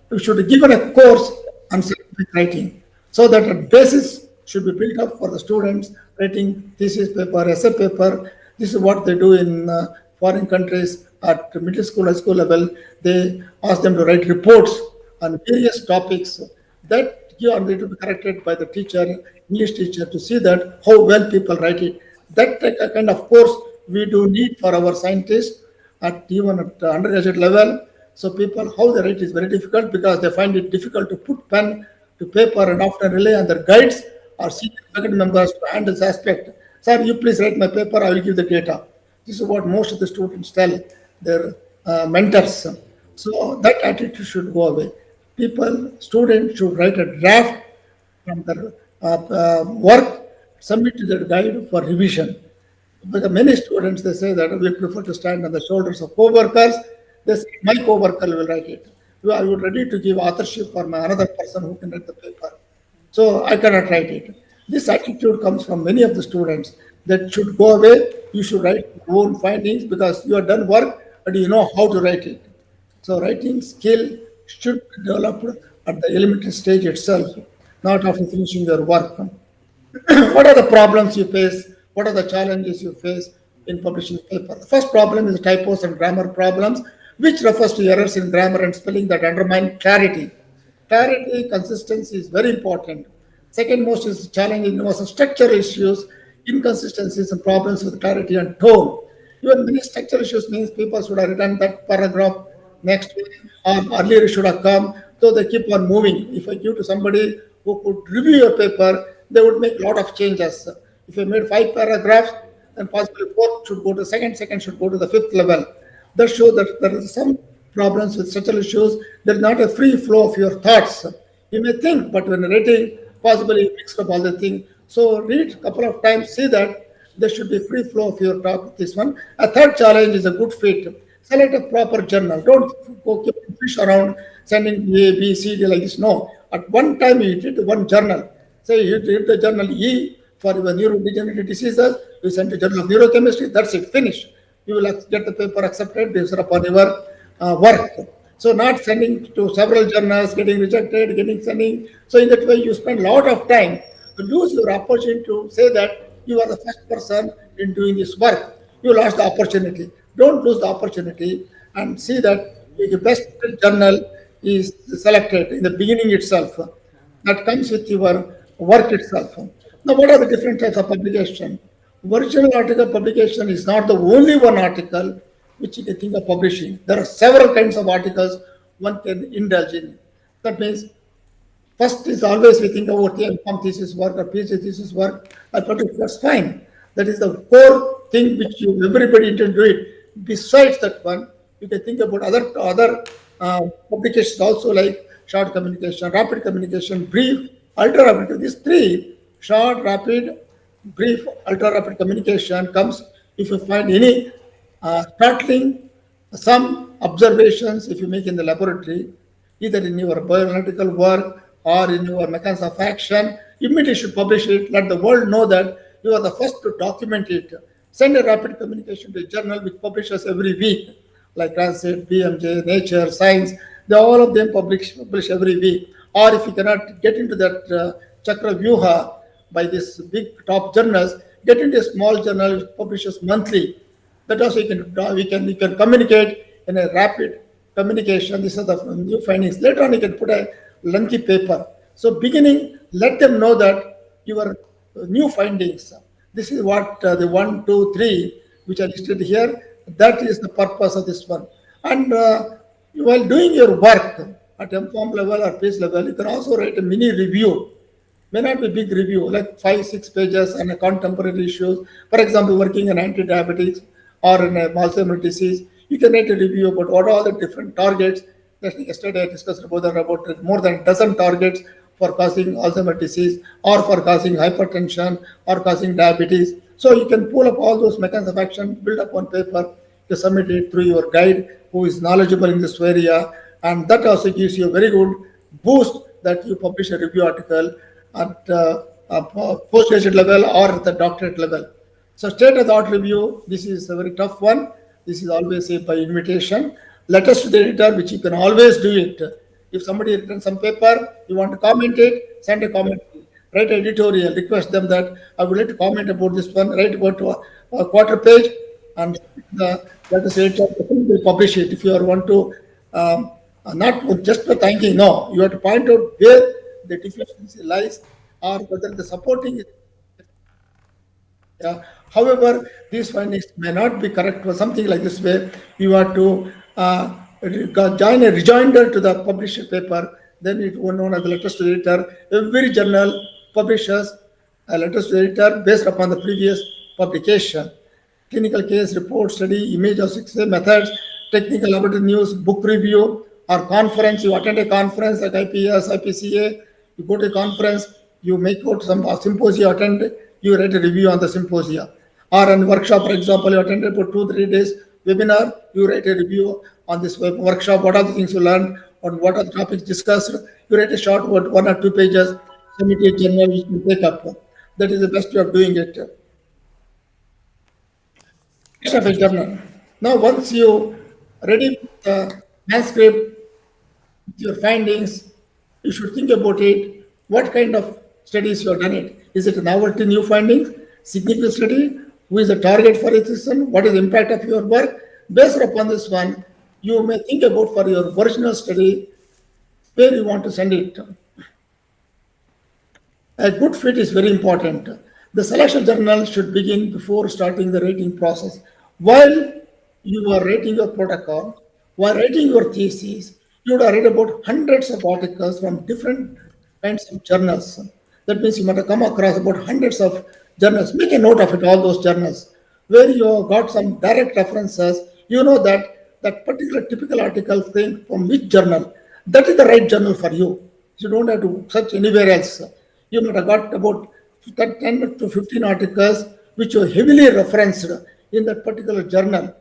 Speaker 3: we should be given a course on scientific writing, so that a basis should be built up for the students writing thesis paper, essay paper. This is what they do in foreign countries at middle school, high school level. They ask them to write reports on various topics that you are going to be corrected by the teacher, English teacher, to see that how well people write it. That kind of course we do need for our scientists at even at undergraduate level. So people, how they write is very difficult, because they find it difficult to put pen to paper and often rely on their guides or senior faculty members to handle this aspect. Sir, you please write my paper, I will give the data. This is what most of the students tell their mentors. So that attitude should go away. Students should write a draft from their work, submit to their guide for revision. Because many students, they say that we prefer to stand on the shoulders of co-workers. They say, my co-worker will write it. I would ready to give authorship for my another person who can write the paper. So I cannot write it. This attitude comes from many of the students. That should go away. You should write your own findings, because you have done work and you know how to write it. So writing skill should be developed at the elementary stage itself, not after finishing your work. What are the problems you face? What are the challenges you face in publishing paper? The first problem is typos and grammar problems, which refers to errors in grammar and spelling that undermine clarity. Clarity, consistency is very important. Second most is challenging was structural issues, inconsistencies and problems with clarity and tone. Even many structural issues means people should have written that paragraph next week or earlier it should have come, so they keep on moving. If I give to somebody who could review your paper, they would make a lot of changes. If you made 5 paragraphs, then possibly fourth should go to second should go to the fifth level. That shows that there is some problems with structural issues. There is not a free flow of your thoughts. You may think, but when writing, possibly you mix up all the things. So read a couple of times, see that there should be free flow of your talk. This one. A third challenge is a good fit. Select a proper journal. Don't go keep fish around sending A, B, C, D like this. No. At one time you did one journal. Say you did the journal E for your neurodegenerative diseases. You send to journal of neurochemistry. That's it. Finish. You will get the paper accepted based upon your work. So not sending to several journals, getting rejected, sending. So in that way you spend a lot of time. You lose your opportunity to say that you are the first person in doing this work. You lost the opportunity. Don't lose the opportunity, and see that the best journal is selected in the beginning itself. That comes with your work itself. Now, what are the different types of publication? Original article publication is not the only one article which you can think of publishing. There are several kinds of articles one can indulge in. That means first is always we think about the M.Com thesis work or PhD thesis work. That's fine. That is the core thing which everybody intend to do it. Besides that one, you can think about other publications also, like short communication, rapid communication, brief, ultra rapid. These three, short, rapid, brief, ultra rapid communication, comes if you find any startling some observations if you make in the laboratory, either in your bioanalytical work or in your mechanism of action, immediately should publish it. Let the world know that you are the first to document it. Send a rapid communication to a journal which publishes every week, like Lancet, BMJ, Nature, Science. They all of them publish every week. Or if you cannot get into that Chakra Vyuha by this big top journals, get into a small journal which publishes monthly. That also you can communicate in a rapid communication. These are the new findings. Later on, you can put a lengthy paper. So beginning, let them know that your new findings. This is what the 1, 2, 3, which are listed here. That is the purpose of this one. And while doing your work at MPharm level or PhD level, you can also write a mini review. May not be big review, like 5, 6 pages on a contemporary issues. For example, working in anti-diabetics or in a Alzheimer's disease, you can write a review about what are the different targets. Yesterday I discussed about more than a dozen targets for causing Alzheimer's disease or for causing hypertension or causing diabetes. So you can pull up all those mechanisms of action, build up on paper, you submit it through your guide who is knowledgeable in this area, and that also gives you a very good boost that you publish a review article at postgraduate level or at the doctorate level. So state of the art review, this is a very tough one. This is always a by invitation. Letters to the editor, which you can always do it. If somebody written some paper, you want to comment it, send a comment. Write an editorial, request them that I would like to comment about this one, write about a quarter page, and the letters to the editor will publish it. If you want to not just for thanking, no, you have to point out where the deficiency lies or whether the supporting is. However, these findings may not be correct or something like this way. You have to join a rejoinder to the published paper. Then it will known as the letters to the editor. Every journal publishes a letters to the editor based upon the previous publication. Clinical case, report, study, image of 6A methods, technical laboratory news, book review, or conference. You attend a conference like IPS, IPCA, you go to a conference, you make out some symposia, attend, you write a review on the symposia. Or on workshop, for example, you attended for 2, 3 days webinar, you write a review on this workshop, what are the things you learned, on what are the topics discussed. You write a short word, 1 or 2 pages, submit a journal, you can take up. That is the best way of doing it. Of a journal. Now, once you ready the manuscript, your findings, you should think about it. What kind of studies you have done it? Is it a novelty new findings, significant study? Who is the target for a system? What is the impact of your work? Based upon this one, you may think about for your original study where you want to send it. A good fit is very important. The selection journal should begin before starting the rating process. While you are rating your protocol, while writing your thesis, you would have read about hundreds of articles from different kinds of journals. That means you might have come across about hundreds of journals. Make a note of it, all those journals, where you got some direct references. You know that particular typical article came from which journal. That is the right journal for you. You don't have to search anywhere else. You might have got about 10 to 15 articles which are heavily referenced in that particular journal.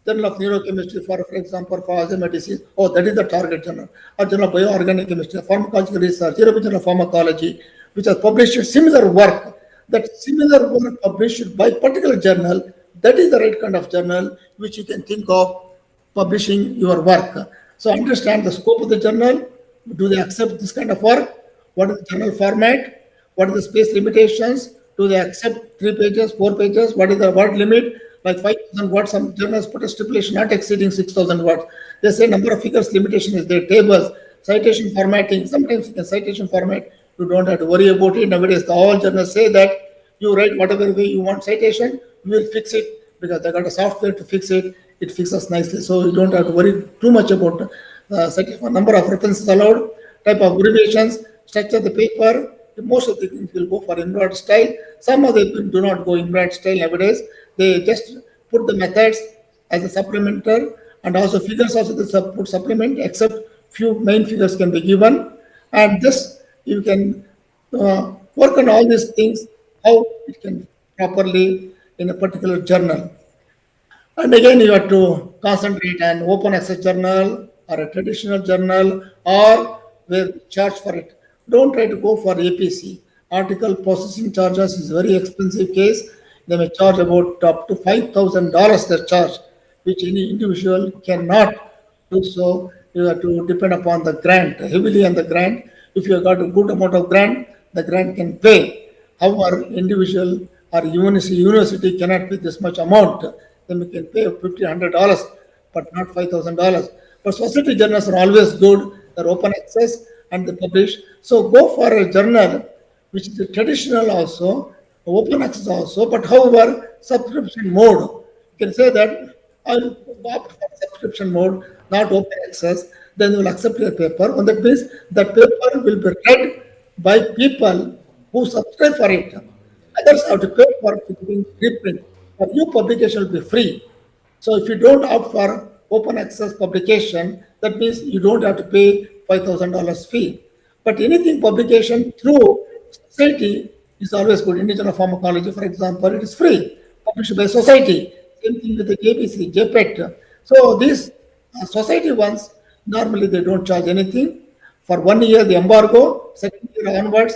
Speaker 3: Journal of Neurochemistry, for example, for Alzheimer's disease. Oh, that is the target journal. Or Journal of Bioorganic Chemistry, Pharmacological Research, European Journal of Pharmacology, which has published similar work. That similar work published by particular journal, that is the right kind of journal which you can think of publishing your work. So understand the scope of the journal. Do they accept this kind of work? What is the journal format? What are the space limitations? Do they accept 3 pages, 4 pages? What is the word limit? Like 5,000 words, some journals put a stipulation not exceeding 6,000 words. They say number of figures limitation is there, tables, citation formatting. Sometimes in citation format, you don't have to worry about it. Nowadays, all journals say that you write whatever way you want citation, you will fix it because they got a software to fix it. It fixes nicely. So you don't have to worry too much about citation, number of references allowed, type of abbreviations, structure of the paper. Most of the things will go for embroidered style. Some of them do not go embroidered style nowadays. They just put the methods as a supplementer and also figures also they put supplement, except few main figures can be given. And this you can work on all these things, how it can properly in a particular journal. And again, you have to concentrate on open access journal or a traditional journal or where charge for it. Don't try to go for APC. Article processing charges is very expensive case. They may charge about up to $5,000 the charge, which any individual cannot do so. You have to depend upon the grant, heavily on the grant. If you have got a good amount of grant, the grant can pay. However, individual or university cannot pay this much amount. Then we can pay $1,500, but not $5,000. But society journals are always good. They're open access and they publish. So go for a journal which is a traditional also, open access also, but however, subscription mode. You can say that I'll opt for subscription mode, not open access. Then you will accept your paper. And that means the paper will be read by people who subscribe for it. Others have to pay for getting reprint. For you, publication will be free. So if you don't opt for open access publication, that means you don't have to pay $5,000 fee. But anything publication through society is always good. Indigenous pharmacology, for example, it is free, published by society. Same thing with the JPC, JPET. So these society ones, normally they don't charge anything. For 1 year, the embargo, second year onwards,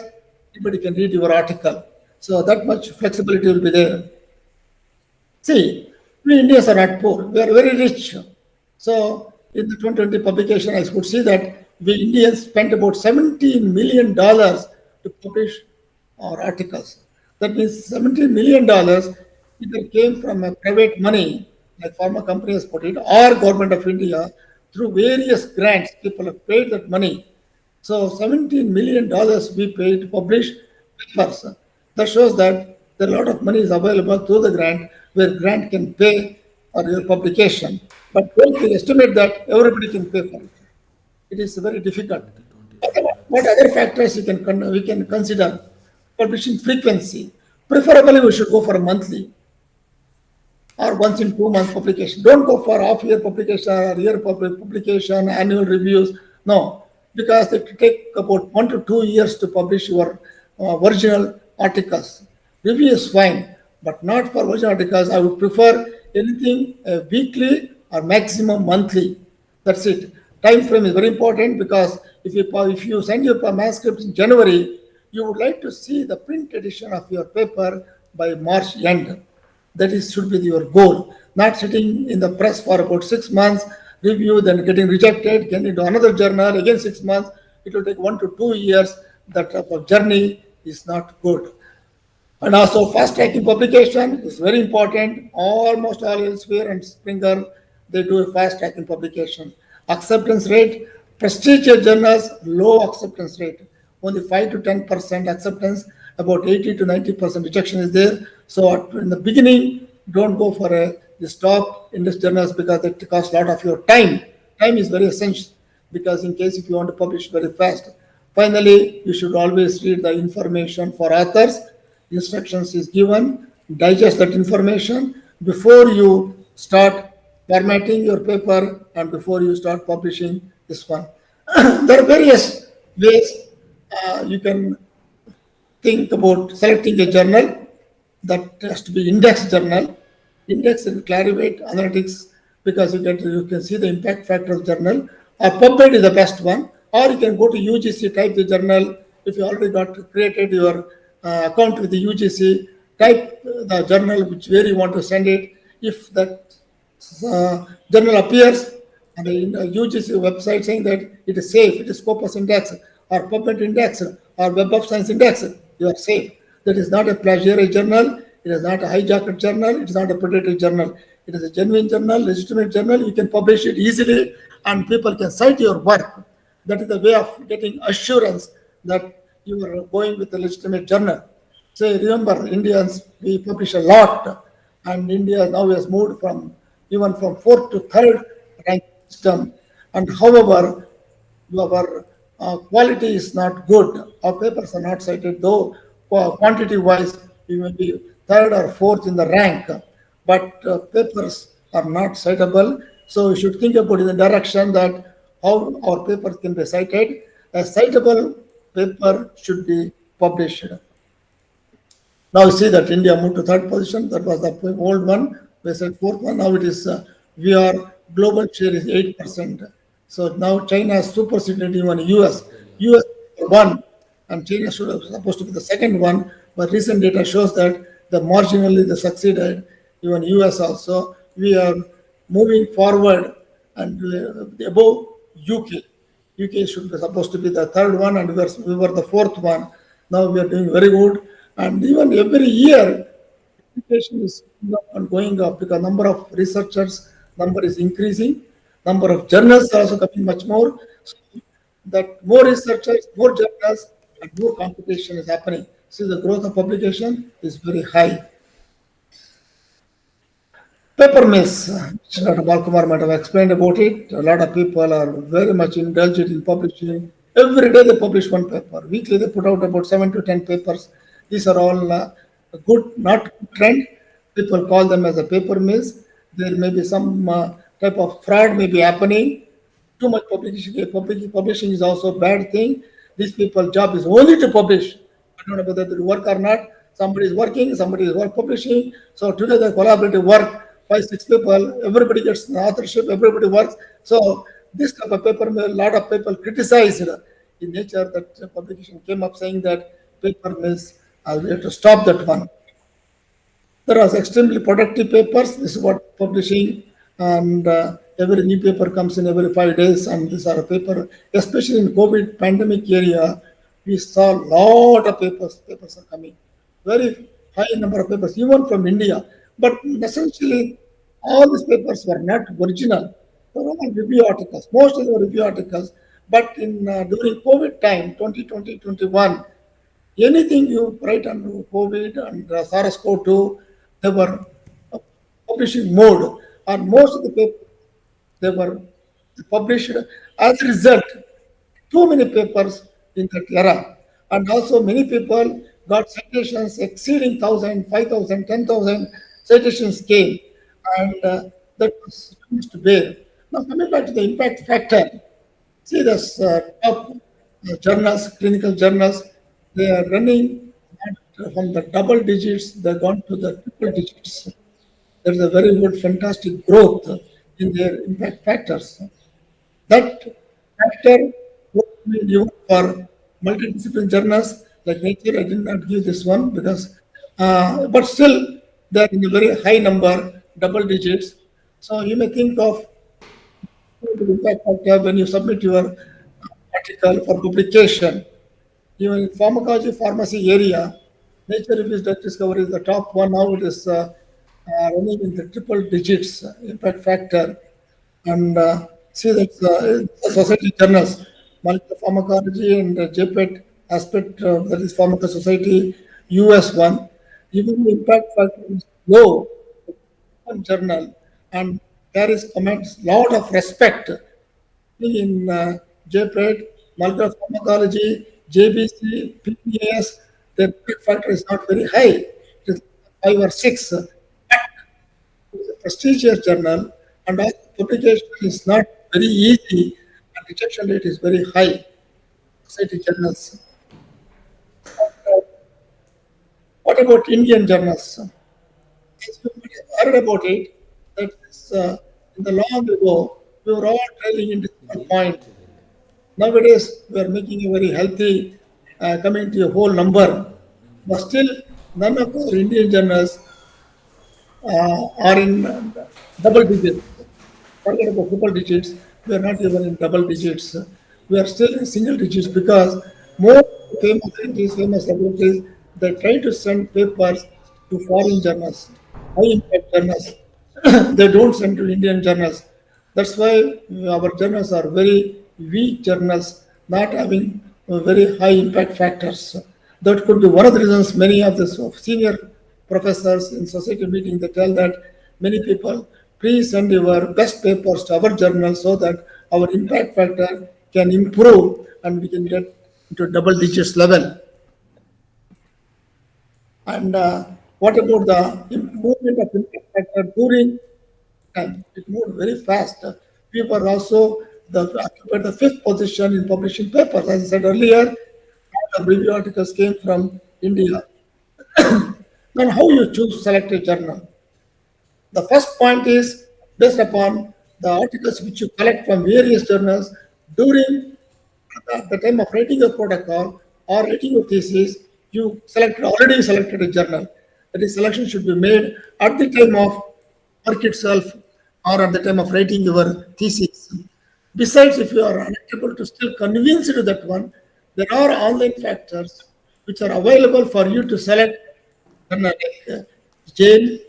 Speaker 3: anybody can read your article. So that much flexibility will be there. See, we Indians are not poor. We are very rich. So in the 2020 publication, I could see that we Indians spent about $17 million to publish our articles. That means $17 million either came from a private money, like pharma companies put it, or government of India through various grants. People have paid that money. So $17 million we paid to publish papers. That shows that there are a lot of money is available through the grant where grant can pay for your publication. But don't estimate that everybody can pay for it. It is very difficult. What other factors we can consider? Publishing frequency. Preferably we should go for a monthly or once in 2 months publication. Don't go for half year publication or year publication, annual reviews. No, because it take about 1 to 2 years to publish your original articles. Review is fine, but not for original articles. I would prefer anything weekly or maximum monthly. That's it. Time frame is very important because if you send your manuscript in January, you would like to see the print edition of your paper by March end. That is should be your goal. Not sitting in the press for about 6 months, review, then getting rejected, getting into another journal, again 6 months. It will take 1 to 2 years. That type of journey is not good. And also fast tracking publication is very important. Almost all Elsevier and Springer, they do a fast tracking publication. Acceptance rate, prestigious journals, low acceptance rate. Only 5 to 10% acceptance, about 80 to 90% rejection is there. So in the beginning, don't go for this top in this journals because it costs a lot of your time. Time is very essential because in case if you want to publish very fast. Finally, you should always read the information for authors. Instructions is given, digest that information before you start formatting your paper and before you start publishing this one. There are various ways you can think about selecting a journal that has to be index journal. Index and Clarivate Analytics because you can see the impact factor of journal. Or PubMed is the best one. Or you can go to UGC, type the journal. If you already got created your account with the UGC, type the journal which where you want to send it. If that journal appears on the UGC website saying that it is safe, it is Scopus Index or PubMed Index or Web of Science Index, you are safe. That is not a plagiarized journal. It is not a hijacked journal. It is not a predatory journal. It is a genuine journal, legitimate journal. You can publish it easily and people can cite your work. That is the way of getting assurance that you are going with a legitimate journal. So remember, Indians, we publish a lot and India now has moved from even from fourth to third rank system. And however, our quality is not good. Our papers are not cited, though quantity wise, we may be third or fourth in the rank, but papers are not citable. So we should think about in the direction that how our papers can be cited. A citable paper should be published. Now you see that India moved to third position. That was the old one. We said fourth one. Now it is we are global share is 8%. So now China has superseded even US. US one, and China should have supposed to be the second one. But recent data shows that the marginally they succeeded. Even US also. We are moving forward and above UK. UK should be supposed to be the third one, and we were the fourth one. Now we are doing very good, and even every year education is going up and going up because number of researchers number is increasing, number of journals are also coming much more. So that more researchers, more journals, and more competition is happening. So the growth of publication is very high. Paper mills, Dr. Balakumar might have explained about it. A lot of people are very much indulged in publishing. Every day they publish one paper. Weekly they put out about 7 to 10 papers. These are all good, not good trend. People call them as a paper mills. There may be some type of fraud may be happening. Too much publishing is also a bad thing. These people job is only to publish. I don't know whether they work or not. Somebody is working, somebody is work publishing. So together collaborative work, 5, 6 people, everybody gets the authorship, everybody works. So this type of paper mill, a lot of people criticized in nature that publication came up saying that paper mills, we have to stop that one. There are extremely productive papers. This is what publishing, and every new paper comes in every 5 days. And these are a paper, especially in COVID pandemic area, we saw a lot of papers. Papers are coming, very high number of papers, even from India. But essentially, all these papers were not original. They were all review articles. Most of them were review articles. But in during COVID time, 2020-21, anything you write on COVID and SARS-CoV-2, they were publishing mode, and most of the papers they were published. As a result, too many papers in that era, and also many people got citations exceeding 1,000, 5,000, 10,000 citations came, and that was too much to bear. Now coming back to the impact factor, see this top journals, clinical journals, they are running not from the double digits, they've gone to the triple digits. There's a very good, fantastic growth in their impact factors. That factor would be given for multidisciplinary journals like Nature. I did not give this one because, but still, they're in a very high number, double digits. So you may think of the impact factor when you submit your article for publication. Even in pharmacology, pharmacy area, Nature Reviews Drug Discovery is the top one now. It is running in the triple digits impact factor. And see that the society journals, Molecular Pharmacology and JPET aspect, that is Pharmaco Society, US one, even the impact factor is low, one journal, and carries comments, lot of respect in JPET, molecular pharmacology, JBC, PPAS, the impact factor is not very high. It is 5 or 6. But it is a prestigious journal, and also publication is not very easy, and rejection rate is very high. Society journals. What about Indian journals? As you might have heard about it, that is, in the long ago, we were all trailing in decimal point. Nowadays, we are making a very healthy, coming to a whole number, but still, none of our Indian journals are in double digits. Forget about triple digits. We are not even in double digits. We are still in single digits because more famous scientists, famous laboratories, they try to send papers to foreign journals, high impact journals. They don't send to Indian journals. That's why our journals are very weak journals, not having very high impact factors. That could be one of the reasons many of the senior professors in society meeting they tell that many people please send your best papers to our journal so that our impact factor can improve and we can get into double digits level. And what about the movement of impact factor during time? It moved very fast. We were also occupied the fifth position in publishing papers. As I said earlier, the review articles came from India. Then how you choose select a journal? The first point is based upon the articles which you collect from various journals during the time of writing your protocol or writing your thesis, you already selected a journal. That is, selection should be made at the time of work itself or at the time of writing your thesis. Besides, if you are unable to still convince to that one, there are online factors which are available for you to select. Like Jane,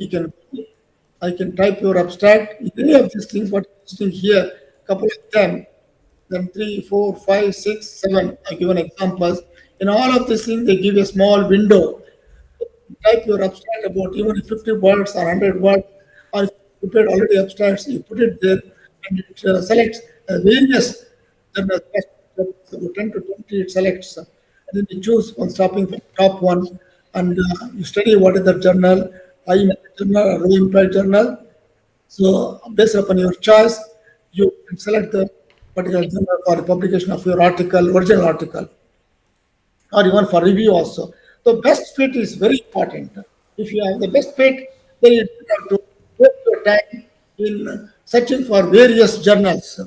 Speaker 3: I can type your abstract. Any of these things, what I'm listing here, couple of them, then three, four, five, six, seven. I given examples. In all of these things, they give a small window. Type your abstract about even 50 words or 100 words, or if you prepared already abstracts, you put it there, and it selects various journals, about 10 to 20 it selects. And then you choose one stopping from top one, and you study what is the journal, high impact journal or low impact journal. So based upon your choice, you can select the particular journal for the publication of your article, original article, or even for review also. The best fit is very important. If you have the best fit, then you don't have to waste your time in searching for various journals.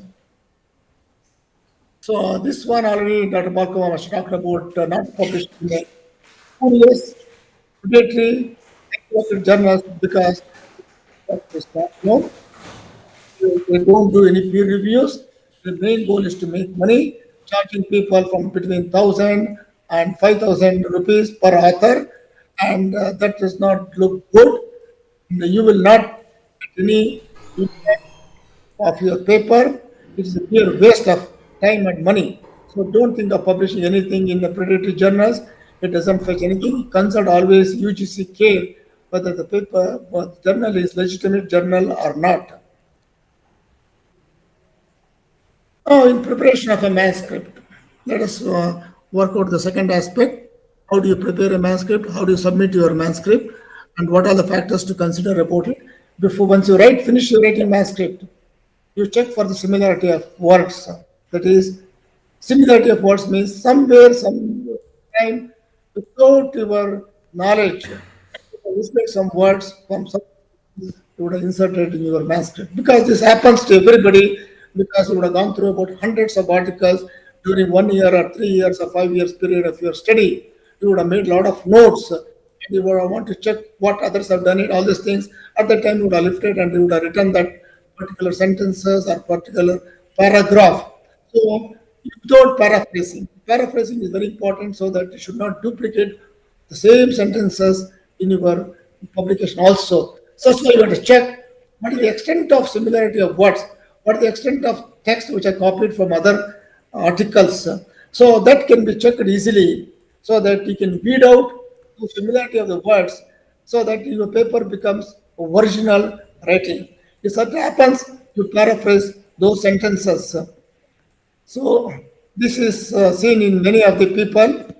Speaker 3: So this one already Dr. Balakumar was talked about not published in the curious, predatory, journals because it's not known. They don't do any peer reviews. The main goal is to make money, charging people from between 1,000 and 5,000 rupees per author, and that does not look good. You will not get any impact of your paper. It is a pure waste of time and money. So don't think of publishing anything in the predatory journals. It doesn't fetch anything. Consult always UGC care whether the paper or the journal is legitimate journal or not. Oh, in preparation of a manuscript, let us work out the second aspect. How do you prepare a manuscript? How do you submit your manuscript? And what are the factors to consider about it? Before, once you finish your writing manuscript, you check for the similarity of words. That is, similarity of words means somewhere, sometime, without your knowledge, you respect some words from some you would have inserted in your manuscript. Because this happens to everybody, because you would have gone through about hundreds of articles during 1 year or 3 years or 5 years period of your study. You would have made a lot of notes. And you would have want to check what others have done it, all these things. At that time, you would have lifted and you would have written that particular sentences or particular paragraph. So without paraphrasing. Paraphrasing is very important so that you should not duplicate the same sentences in your publication also. So you have to check what is the extent of similarity of words, what is the extent of text which I copied from other articles. So that can be checked easily so that you can weed out the similarity of the words so that your paper becomes original writing. If that happens, you paraphrase those sentences. So this is seen in many of the people.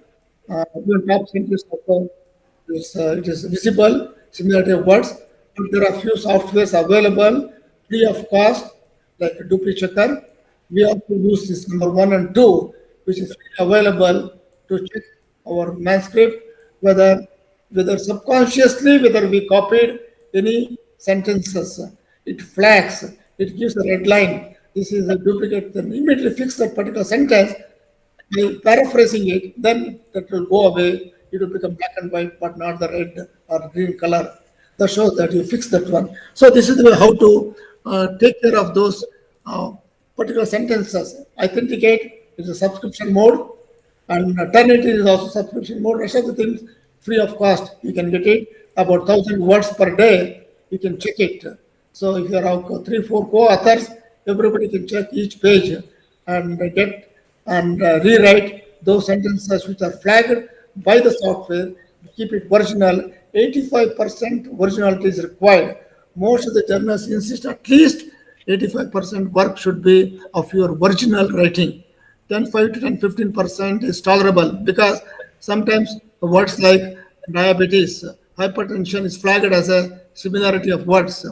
Speaker 3: Even top scientists also, it is visible similarity of words. But there are few softwares available free of cost, like Duplichecker. We also use this number one and two, which is free available to check our manuscript whether subconsciously whether we copied any sentences. It flags, it gives a red line. This is a duplicate, then immediately fix that particular sentence by paraphrasing it, then that will go away. It will become black and white, but not the red or green color. That shows that you fix that one. So this is the way how to take care of those uh, particular sentences. Authenticate is a subscription mode, and Eternity is also subscription mode. Rest of the things free of cost. You can get it about 1,000 words per day. You can check it. So if you have three, four co-authors, everybody can check each page and get and rewrite those sentences which are flagged by the software. Keep it original. 85% originality is required. Most of the journals insist at least 85% work should be of your original writing. Then 5 to 10, 15% is tolerable because sometimes words like diabetes, hypertension is flagged as a similarity of words,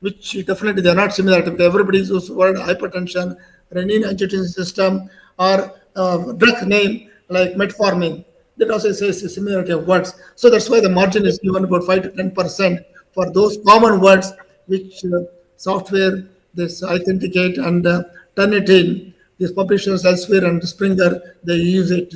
Speaker 3: which definitely they are not similar. Everybody uses word hypertension, renin angiotensin system, or drug name like metformin. That also says a similarity of words. So that's why the margin is given about 5 to 10% for those common words which software this authenticate and turn it in. These publishers elsewhere and Springer, they use it.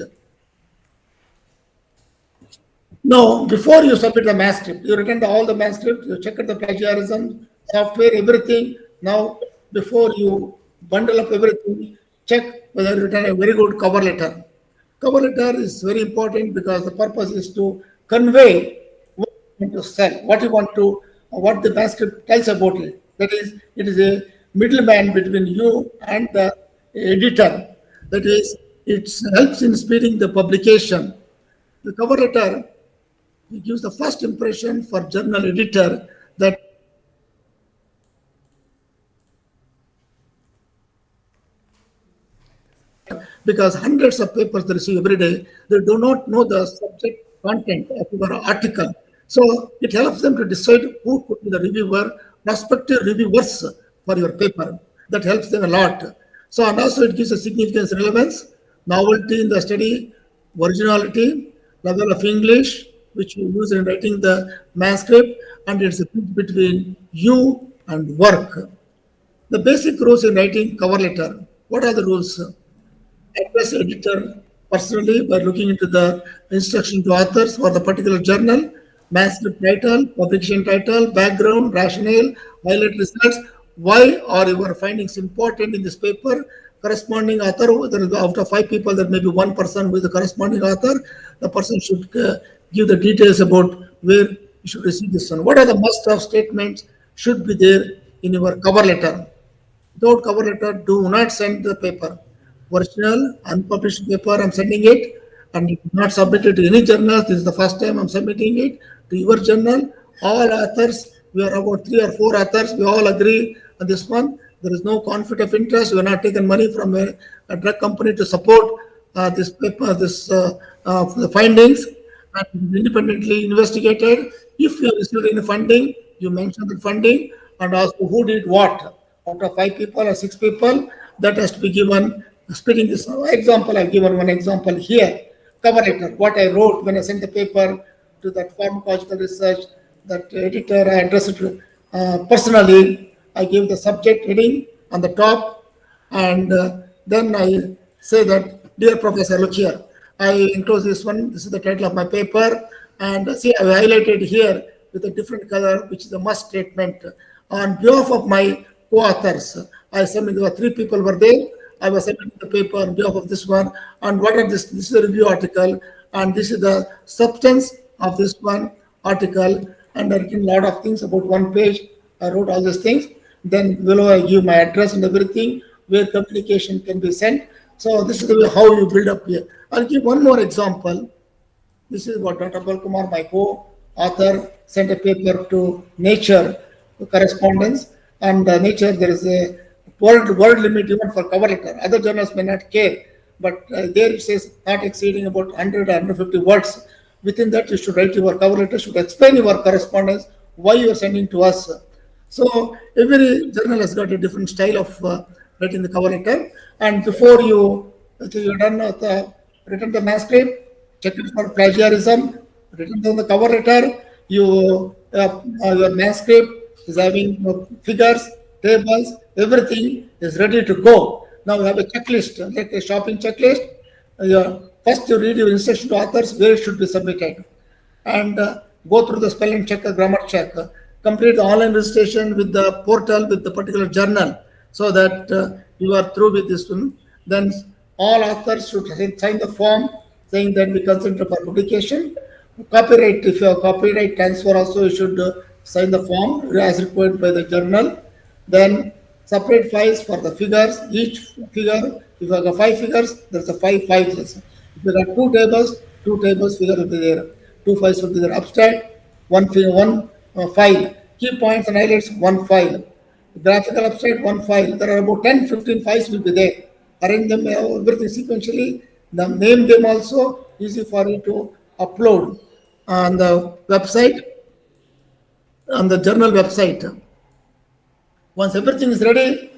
Speaker 3: No, before you submit the manuscript, you written all the manuscript, you check the plagiarism, software, everything. Now, before you bundle up everything, check whether you written a very good cover letter. Cover letter is very important because the purpose is to convey what you want to sell, what you want to, what the manuscript tells about it. That is, it is a middleman between you and the editor. That is, it helps in speeding the publication. The cover letter, it gives the first impression for journal editor that because hundreds of papers they receive every day, they do not know the subject content of your article. So it helps them to decide who could be the reviewer, prospective reviewers for your paper. That helps them a lot. So and also it gives a significance, relevance, novelty in the study, originality, level of English, which you use in writing the manuscript, and it's a bridge between you and work. The basic rules in writing cover letter. What are the rules? Address editor personally by looking into the instruction to authors for the particular journal, manuscript title, publication title, background, rationale, highlight results. Why are your findings important in this paper? Corresponding author, out of five people, there may be one person who is the corresponding author. The person should give the details about where you should receive this one. What are the must-have statements should be there in your cover letter? Without cover letter, do not send the paper. Original, unpublished paper, I'm sending it, and it is not submitted to any journal. This is the first time I'm submitting it to your journal. All authors, we are about 3 or 4 authors, we all agree on this one. There is no conflict of interest. We are not taking money from a drug company to support this paper, the findings, and independently investigated. If you received any funding, you mention the funding and also who did what. Out of 5 people or 6 people, that has to be given. Splitting this example, I've given one example here. Cover letter, what I wrote when I sent the paper to that pharmacological research, that editor, I addressed it personally. I gave the subject heading on the top, and then I say that, dear professor, look here. I enclose this one. This is the title of my paper, and see, I highlighted here with a different color, which is a must statement. On behalf of my co-authors, I submitted. There were 3 people were there. I was submitting the paper on behalf of this one. And what are this? This is a review article, and this is the substance of this one article. And I written a lot of things about one page. I wrote all these things. Then below I give my address and everything where communication can be sent. So this is the way how you build up here. I'll give one more example. This is what Dr. Balakumar, my co-author, sent a paper to Nature correspondence. And Nature, there is a word limit even for cover letter. Other journals may not care, but there it says not exceeding about 100 or 150 words. Within that, you should write your cover letter, should explain your correspondence, why you are sending to us. So every journal has got a different style of writing the cover letter. And before you done written the manuscript, check it for plagiarism, written down the cover letter, your manuscript is having figures, tables, everything is ready to go. Now you have a checklist, like a shopping checklist. First you read your instruction to authors where it should be submitted, and go through the spelling check, grammar check, complete the online registration with the portal with the particular journal, so that you are through with this one. Then all authors should sign the form saying that we consent for publication. Copyright, if you have copyright transfer also, you should sign the form as required by the journal. Then separate files for the figures. Each figure, if you have 5 figures, there's a 5 files. If you have 2 tables, figure will be there. 2 files will be there. Abstract, one file. Key points and highlights, one file. Graphical abstract, one file. There are about 10, 15 files will be there. Arrange them everything sequentially. Name them also, easy for you to upload on the website, on the journal website. Once everything is ready,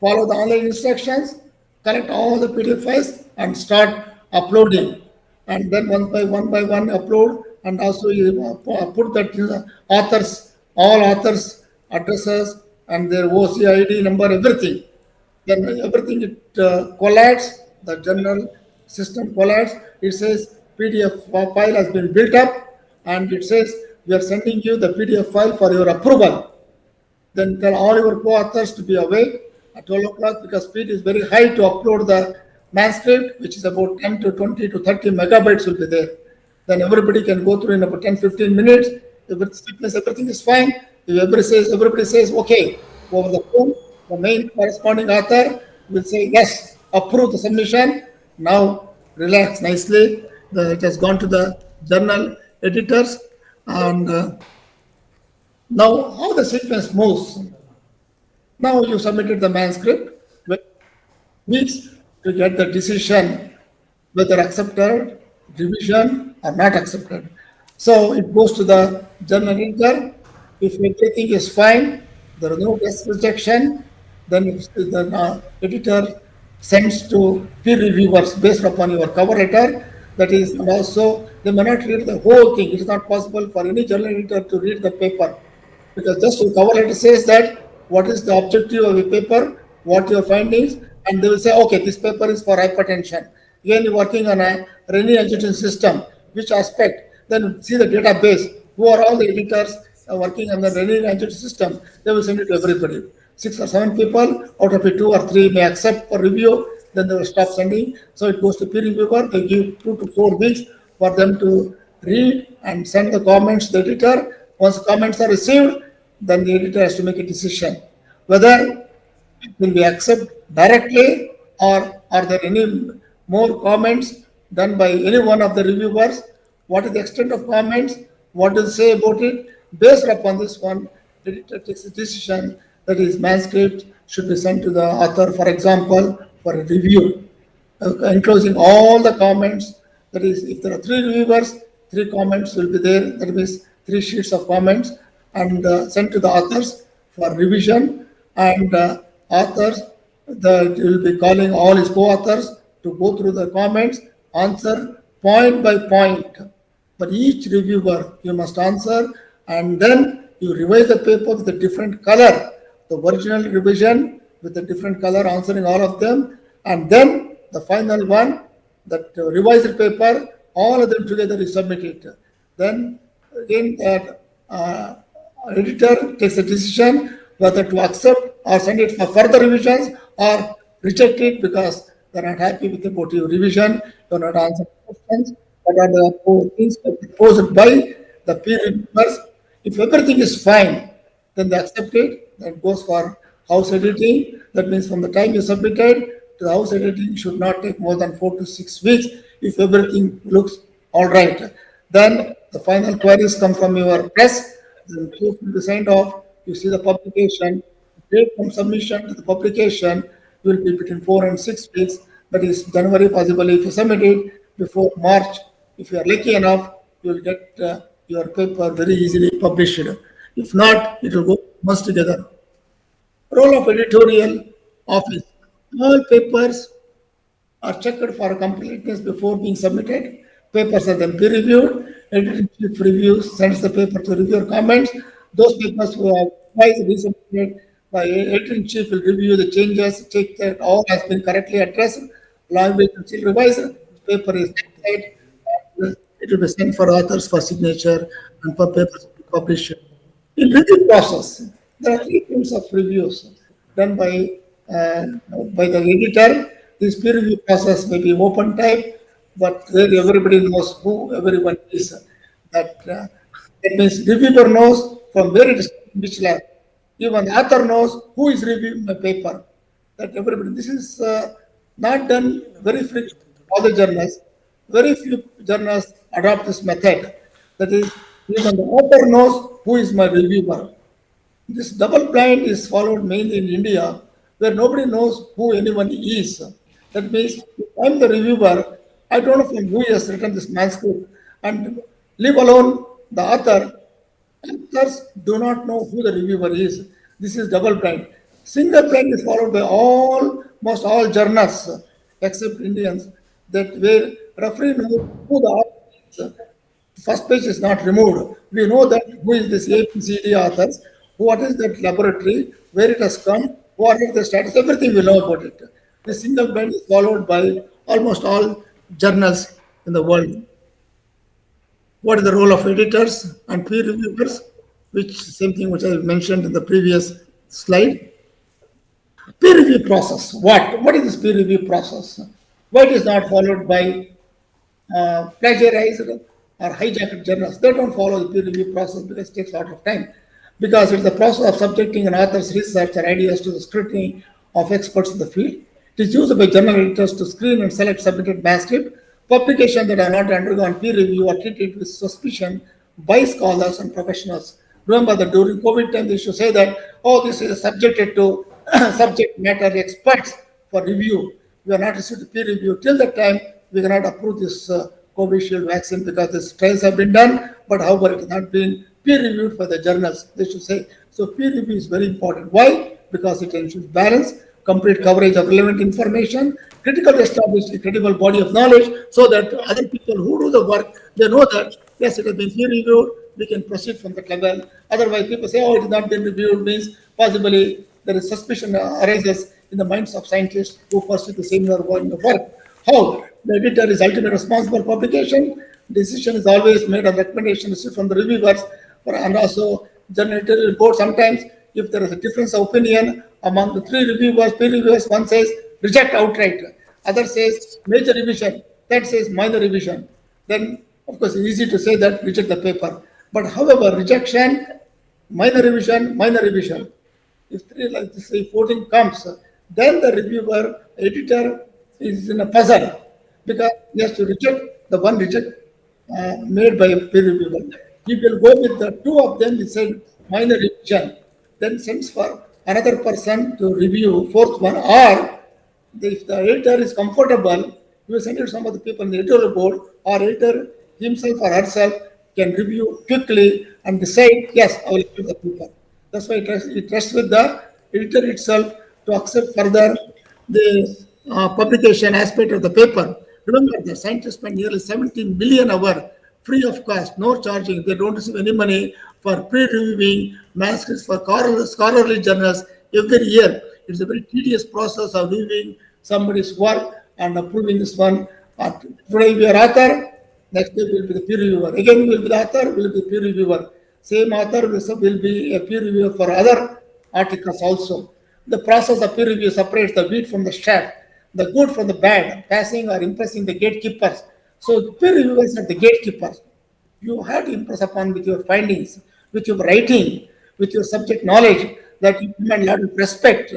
Speaker 3: follow the online instructions, collect all the PDF files and start uploading. And then one by one upload, and also you put that authors, all authors addresses, and their OCID number, everything. Then everything it collates, the journal system collates. It says PDF file has been built up, and it says we are sending you the PDF file for your approval. Then tell all your co-authors to be awake at 12 o'clock because speed is very high to upload the manuscript, which is about 10 to 20 to 30 megabytes will be there. Then everybody can go through in about 10, 15 minutes. If it's fitness, everything is fine. If everybody says, okay, over the phone, the main corresponding author will say, yes, approve the submission. Now relax nicely. It has gone to the journal editors, and now how the sequence moves. Now you submitted the manuscript, which weeks to get the decision whether accepted, revision, or not accepted. So it goes to the journal editor. If everything is fine, there is no test rejection, then the editor sends to peer reviewers based upon your cover letter. That is, and also they may not read the whole thing. It is not possible for any journal editor to read the paper because just your cover letter says that what is the objective of the paper, what your findings, and they will say, okay, this paper is for hypertension. Again, you're working on a renin-angiotensin system, which aspect? Then see the database. Who are all the editors working on the renin-angiotensin system? They will send it to everybody. 6 or 7 people, out of it 2 or 3 may accept for review, then they will stop sending. So it goes to peer reviewer. They give 2 to 4 weeks for them to read and send the comments to the editor. Once comments are received, then the editor has to make a decision whether it will be accepted directly or are there any more comments done by any one of the reviewers. What is the extent of comments? What does it say about it? Based upon this one, the editor takes a decision that his manuscript should be sent to the author, for example, for a review, enclosing all the comments. That is, if there are 3 reviewers, 3 comments will be there. That means 3 sheets of comments and sent to the authors for revision. And authors, will be calling all his co-authors to go through the comments, answer point by point. For each reviewer, you must answer, and then you revise the paper with a different color. The original revision with a different color, answering all of them, and then the final one, that revised paper, all of them together is submitted. Then again, that editor takes a decision whether to accept or send it for further revisions or reject it because they're not happy with about your revision, you're not answering questions, what are the things proposed by the peer reviewers. If everything is fine, then they accept it, then it goes for house editing. That means from the time you submitted to the house editing should not take more than 4 to 6 weeks if everything looks all right. Then the final queries come from your press, then proof will be signed off. You see the publication, date from submission to the publication will be between 4 and 6 weeks. That is January possibly if you submit it before March. If you are lucky enough, you will get your paper very easily published. If not, it will go months together. Role of editorial office. All papers are checked for completeness before being submitted. Papers are then peer reviewed. Editor-in-chief reviews, sends the paper to reviewer comments. Those papers who are twice resubmitted by editor-in-chief will review the changes, check that all has been correctly addressed. Language is still revised. Paper is typed. It will be sent for authors for signature and for papers to be published. In review process, there are 3 kinds of reviews done uh, by the editor. This peer review process may be open type, but where everybody knows who everyone is. That that means reviewer knows from where it is which lab. Even the author knows who is reviewing the paper. That everybody. This is not done very frequently. All the journals, very few journals adopt this method. That is, even the author knows who is my reviewer. This double blind is followed mainly in India, where nobody knows who anyone is. That means if I'm the reviewer, I don't know from who has written this manuscript, and leave alone the author. Authors do not know who the reviewer is. This is double blind. Single blind is followed by almost all journals, except Indians, that where referee knows who the author is. First page is not removed. We know that who is this ABCD authors, what is that laboratory, where it has come, what is the status, everything we know about it. The single blind is followed by almost all journals in the world. What is the role of editors and peer reviewers, which same thing which I mentioned in the previous slide. Peer review process. What is this peer review process? Why it is not followed by plagiarized or hijacked journals? They don't follow the peer review process because it takes a lot of time. Because it's the process of subjecting an author's research or ideas to the scrutiny of experts in the field. It is used by journal editors to screen and select submitted manuscript. Publications that are not undergone peer review are treated with suspicion by scholars and professionals. Remember that during COVID time, they should say that, oh, this is subjected to subject matter experts for review. We are not received peer review. Till that time, we cannot approve this Covishield vaccine because the trials have been done, but however, it has not been peer reviewed for the journals. They should say. So peer review is very important. Why? Because it ensures balance, complete coverage of relevant information, critical establish a credible body of knowledge so that other people who do the work, they know that, yes, it has been peer reviewed, we can proceed from that level. Otherwise, people say, oh, it has not been reviewed, means possibly there is suspicion arises in the minds of scientists who pursue the similar line of work. How? The editor is ultimately responsible for publication. Decision is always made on recommendation received from the reviewers and also journal editorial report. Sometimes, if there is a difference of opinion among the three reviewers, peer reviewers, one says reject outright, other says major revision, that says minor revision. Then, of course, it's easy to say that reject the paper. But however, rejection, minor revision, if three like this, if voting comes, then the reviewer, editor is in a puzzle because he has to reject the one reject made by a peer reviewer. He will go with the two of them, he said minor revision, then sends for another person to review fourth one, or if the editor is comfortable, he will send it to some of the people in the editorial board, or editor himself or herself can review quickly and decide, yes, I will accept the paper. That's why it rests with the editor itself to accept further the publication aspect of the paper. Remember, the scientists spend nearly 17 million hours free of cost, no charging. They don't receive any money for pre-reviewing manuscripts for scholarly journals every year. It's a very tedious process of reviewing somebody's work and approving this one. Today we are author, next day will be the peer reviewer. Again, will be the author, will be the peer reviewer. Same author will be a peer reviewer for other articles also. The process of peer review separates the wheat from the chaff, the good from the bad, passing or impressing the gatekeepers. So the peer reviewers are the gatekeepers. You have to impress upon with your findings, with your writing, with your subject knowledge, that you demand a lot of respect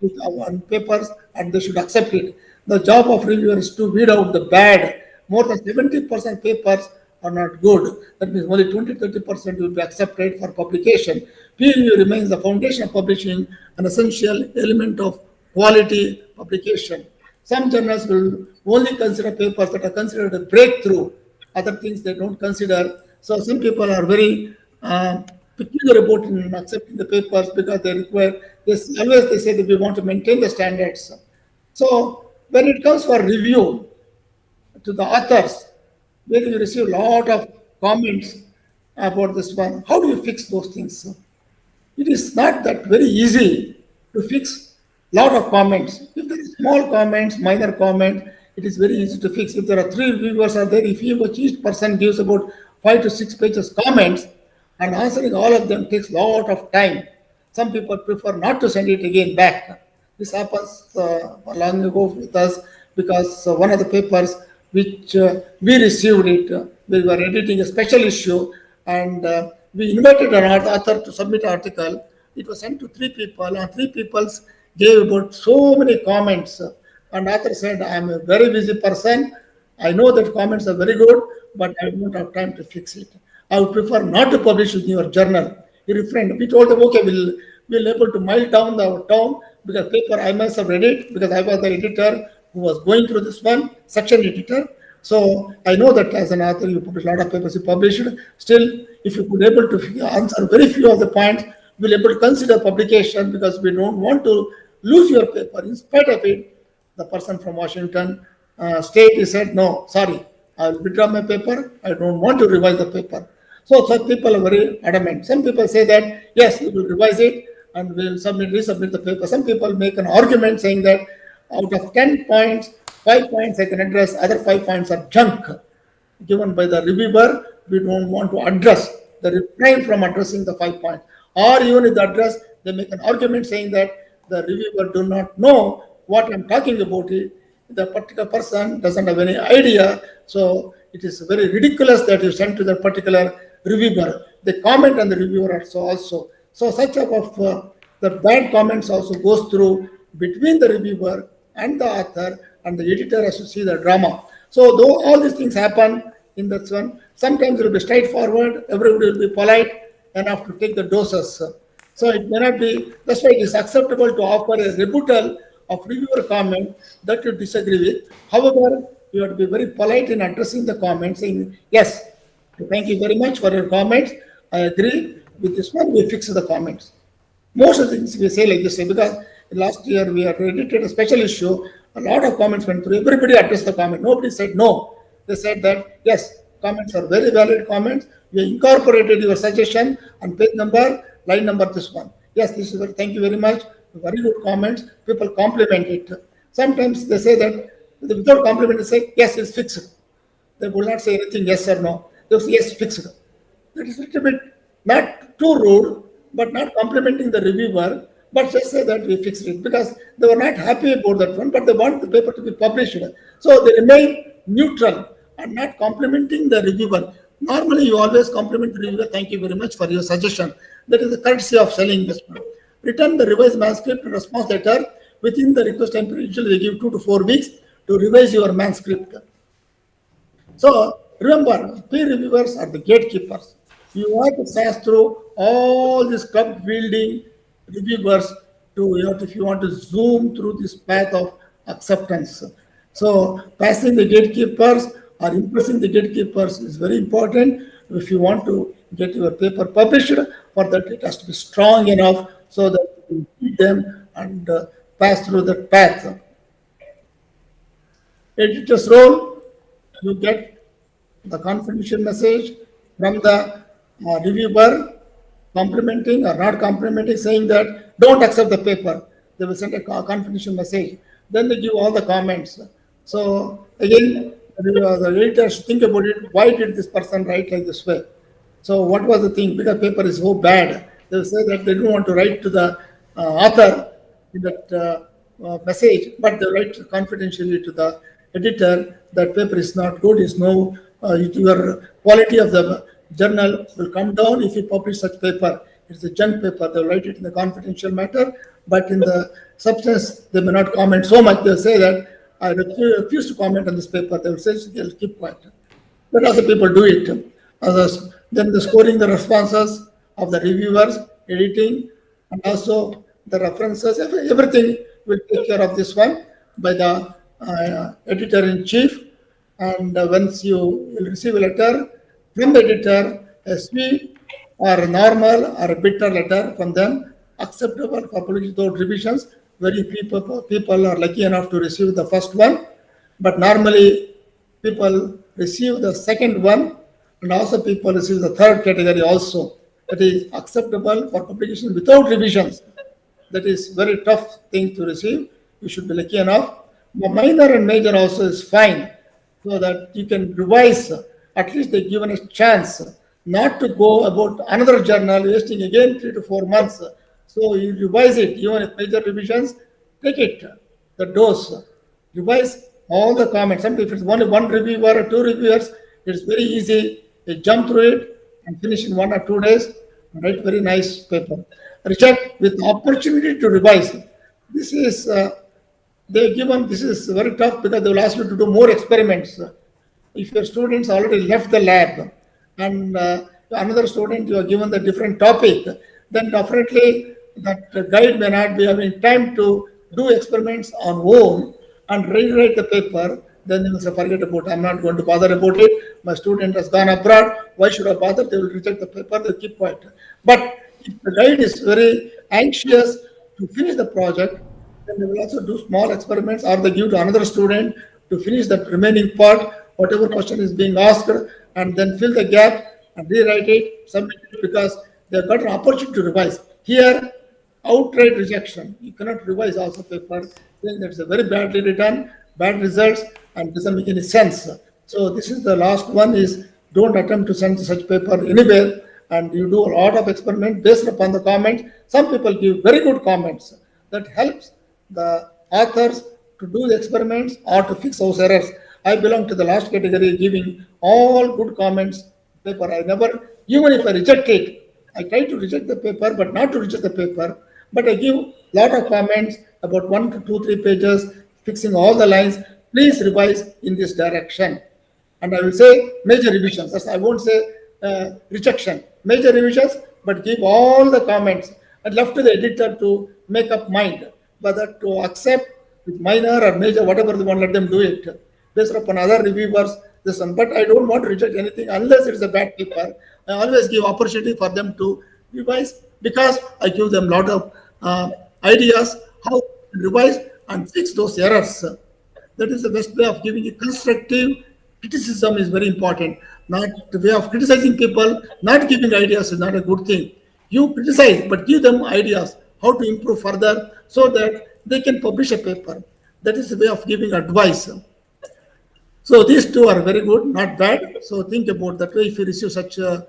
Speaker 3: with our papers and they should accept it. The job of reviewer is to weed out the bad. More than 70% papers are not good. That means only 20-30% will be accepted for publication. Peer review remains the foundation of publishing, an essential element of quality publication. Some journals will only consider papers that are considered a breakthrough. Other things they don't consider. So some people are very peculiar about accepting the papers because they require this. Always they say that we want to maintain the standards. So when it comes for review to the authors, where you receive a lot of comments about this one, how do you fix those things? It is not that very easy to fix lot of comments. If there is small comments, minor comment, it is very easy to fix. If there are three reviewers are there, if each person gives about 5 to 6 pages comments, and answering all of them takes lot of time. Some people prefer not to send it again back. This happens long ago with us because one of the papers which we received it, we were editing a special issue and we invited an author to submit an article. It was sent to three people and three people gave about so many comments. And author said, I am a very busy person. I know that comments are very good, but I don't have time to fix it. I would prefer not to publish in your journal. He refrained. We told them, okay, we'll able to mile down our town because paper I must have read it because I was the editor who was going through this one, section editor. So I know that as an author, you publish a lot of papers you published. Still, if you could able to answer very few of the points, we'll able to consider publication because we don't want to lose your paper. In spite of it, the person from Washington state, he said, no, sorry, I will withdraw my paper. I don't want to revise the paper. So such people are very adamant. Some people say that, yes, we will revise it and we will resubmit the paper. Some people make an argument saying that out of 10 points, 5 points I can address, other 5 points are junk given by the reviewer. We don't want to address, the refrain from addressing the 5 points. Or even if the address, they make an argument saying that the reviewer do not know what I'm talking about it. The particular person doesn't have any idea. So it is very ridiculous that you send to the particular reviewer. The comment on the reviewer also. So such type of the bad comments also goes through between the reviewer and the author, and the editor has to see the drama. So though all these things happen in that one, sometimes it will be straightforward, everybody will be polite enough to take the doses. So it may not be, that's why it is acceptable to offer a rebuttal of reviewer comment that you disagree with. However, you have to be very polite in addressing the comment, saying, yes, thank you very much for your comments. I agree with this one, we fix the comments. Most of the things we say like this, because last year we had edited a special issue, a lot of comments went through, everybody addressed the comment, nobody said no. They said that, yes, comments are very valid comments, we incorporated your suggestion on page number, line number this one. Yes, this is very, thank you very much, very good comments, people compliment it. Sometimes they say that, without compliment, they say, yes, it's fixed. They will not say anything yes or no. They will say, yes, fixed. That is a little bit not too rude, but not complimenting the reviewer, but just say that we fixed it, because they were not happy about that one, but they want the paper to be published. So they remain neutral and not complimenting the reviewer. Normally, you always compliment the reviewer. Thank you very much for your suggestion. That is the courtesy of selling this one. Return the revised manuscript and response letter within the request time period. Usually, they give 2 to 4 weeks to revise your manuscript. So remember, peer reviewers are the gatekeepers. You have to pass through all these club wielding reviewers to, if you want to zoom through this path of acceptance. So passing the gatekeepers or impressing the gatekeepers is very important if you want to get your paper published. For that, it has to be strong enough so that you can beat them and pass through that path. Editor's role, you get the confidential message from the reviewer, complimenting or not complimenting, saying that don't accept the paper. They will send a confidential message. Then they give all the comments. So again, the editor should think about it. Why did this person write like this way? So what was the thing? Because paper is so bad, they will say that they don't want to write to the author in that message, but they write confidentially to the editor that paper is not good, is no, your quality of the journal will come down if you publish such paper. It's a junk paper. They'll write it in the confidential matter, but in the substance, they may not comment so much. They'll say that I refuse to comment on this paper. They'll say they'll keep quiet. But other people do it. Others, then the scoring the responses of the reviewers, editing, and also the references, everything will take care of this one by the editor-in-chief. And once you will receive a letter from the editor, a sweet or a normal or a bitter letter from them, acceptable for publication without revisions. Very people are lucky enough to receive the first one, but normally people receive the second one, and also people receive the third category also. That is acceptable for publication without revisions. That is very tough thing to receive. You should be lucky enough. But minor and major also is fine, so that you can revise. At least they given a chance not to go about another journal, wasting again 3 to 4 months. So you revise it, even if major revisions, take it, the dose, revise all the comments. Sometimes if it's only one reviewer or two reviewers, it's very easy. You jump through it and finish in 1 or 2 days and write very nice paper. Reject with opportunity to revise. This is they given. This is very tough because they will ask you to do more experiments. If your students already left the lab and another student you are given the different topic, then definitely that guide may not be having time to do experiments on own and rewrite the paper. Then they will say, forget about it. I'm not going to bother about it. My student has gone abroad. Why should I bother? They will reject the paper. They'll keep quiet. But if the guide is very anxious to finish the project, then they will also do small experiments, or they give to another student to finish that remaining part, whatever question is being asked, and then fill the gap and rewrite it, submit it because they've got an opportunity to revise. Here, outright rejection. You cannot revise also paper saying that's a very badly written, bad results, and doesn't make any sense. So this is the last one is don't attempt to send such paper anywhere, and you do a lot of experiment based upon the comments. Some people give very good comments that helps the authors to do the experiments or to fix those errors. I belong to the last category, giving all good comments paper. I never, even if I reject it, I try to reject the paper, but not to reject the paper. But I give lot of comments about 1 to 2, 3 pages, fixing all the lines. Please revise in this direction. And I will say major revisions. I won't say rejection. Major revisions, but give all the comments and left to the editor to make up mind whether to accept with minor or major, whatever they want, let them do it based upon other reviewers. This one, but I don't want to reject anything unless it is a bad paper. I always give opportunity for them to revise because I give them a lot of ideas how to revise and fix those errors. That is the best way of giving a constructive criticism is very important. Not the way of criticizing people, not giving ideas is not a good thing. You criticize, but give them ideas how to improve further so that they can publish a paper. That is the way of giving advice. So these two are very good, not bad. So think about that way. If you receive such a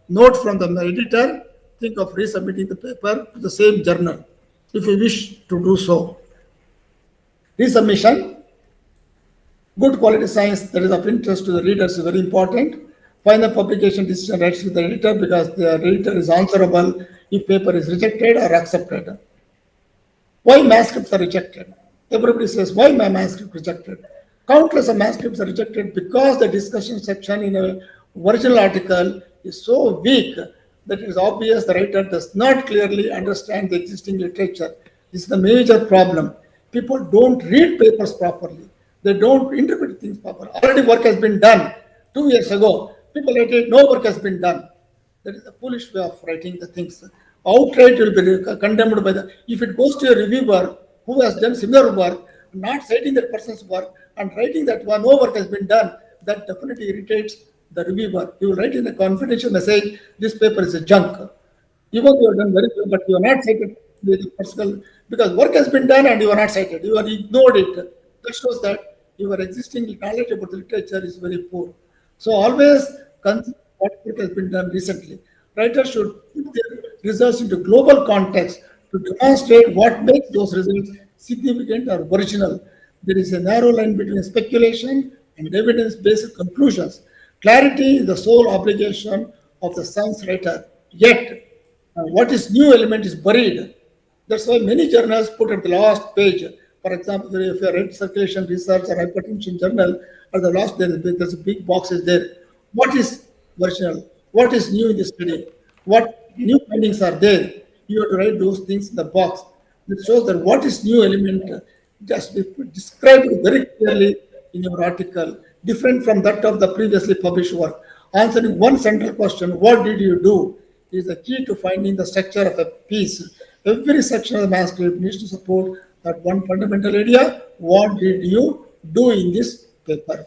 Speaker 3: note from the editor, think of resubmitting the paper to the same journal if you wish to do so. Resubmission, good quality science that is of interest to the readers is very important. Final publication decision rights with the editor because the editor is answerable if paper is rejected or accepted. Why manuscripts are rejected? Everybody says, why my manuscript rejected? Countless of manuscripts are rejected because the discussion section in a original article is so weak that it is obvious the writer does not clearly understand the existing literature. This is the major problem. People don't read papers properly. They don't interpret things properly. Already work has been done 2 years ago. People write it, no work has been done. That is a foolish way of writing the things. Outright will be condemned by the. If it goes to a reviewer who has done similar work, not citing that person's work and writing that one, no work has been done, that definitely irritates the reviewer. You will write in a confidential message, this paper is a junk. Even though you have done very well, but you are not cited with the personal because work has been done and you are not cited. You are ignored it. That shows that your existing knowledge about the literature is very poor. So always consider what work has been done recently. Writers should put their research into global context to demonstrate what makes those results significant or original. There is a narrow line between speculation and evidence-based conclusions. Clarity is the sole obligation of the science writer. Yet, what is new element is buried. That's why many journals put at the last page. For example, if you read circulation research or hypertension journal, at the last there's a big box is there. What is original? What is new in the study? What new findings are there? You have to write those things in the box. It shows that what is new element just described very clearly in your article, different from that of the previously published work. Answering one central question, what did you do, is the key to finding the structure of a piece. Every section of the manuscript needs to support that one fundamental idea. What did you do in this paper?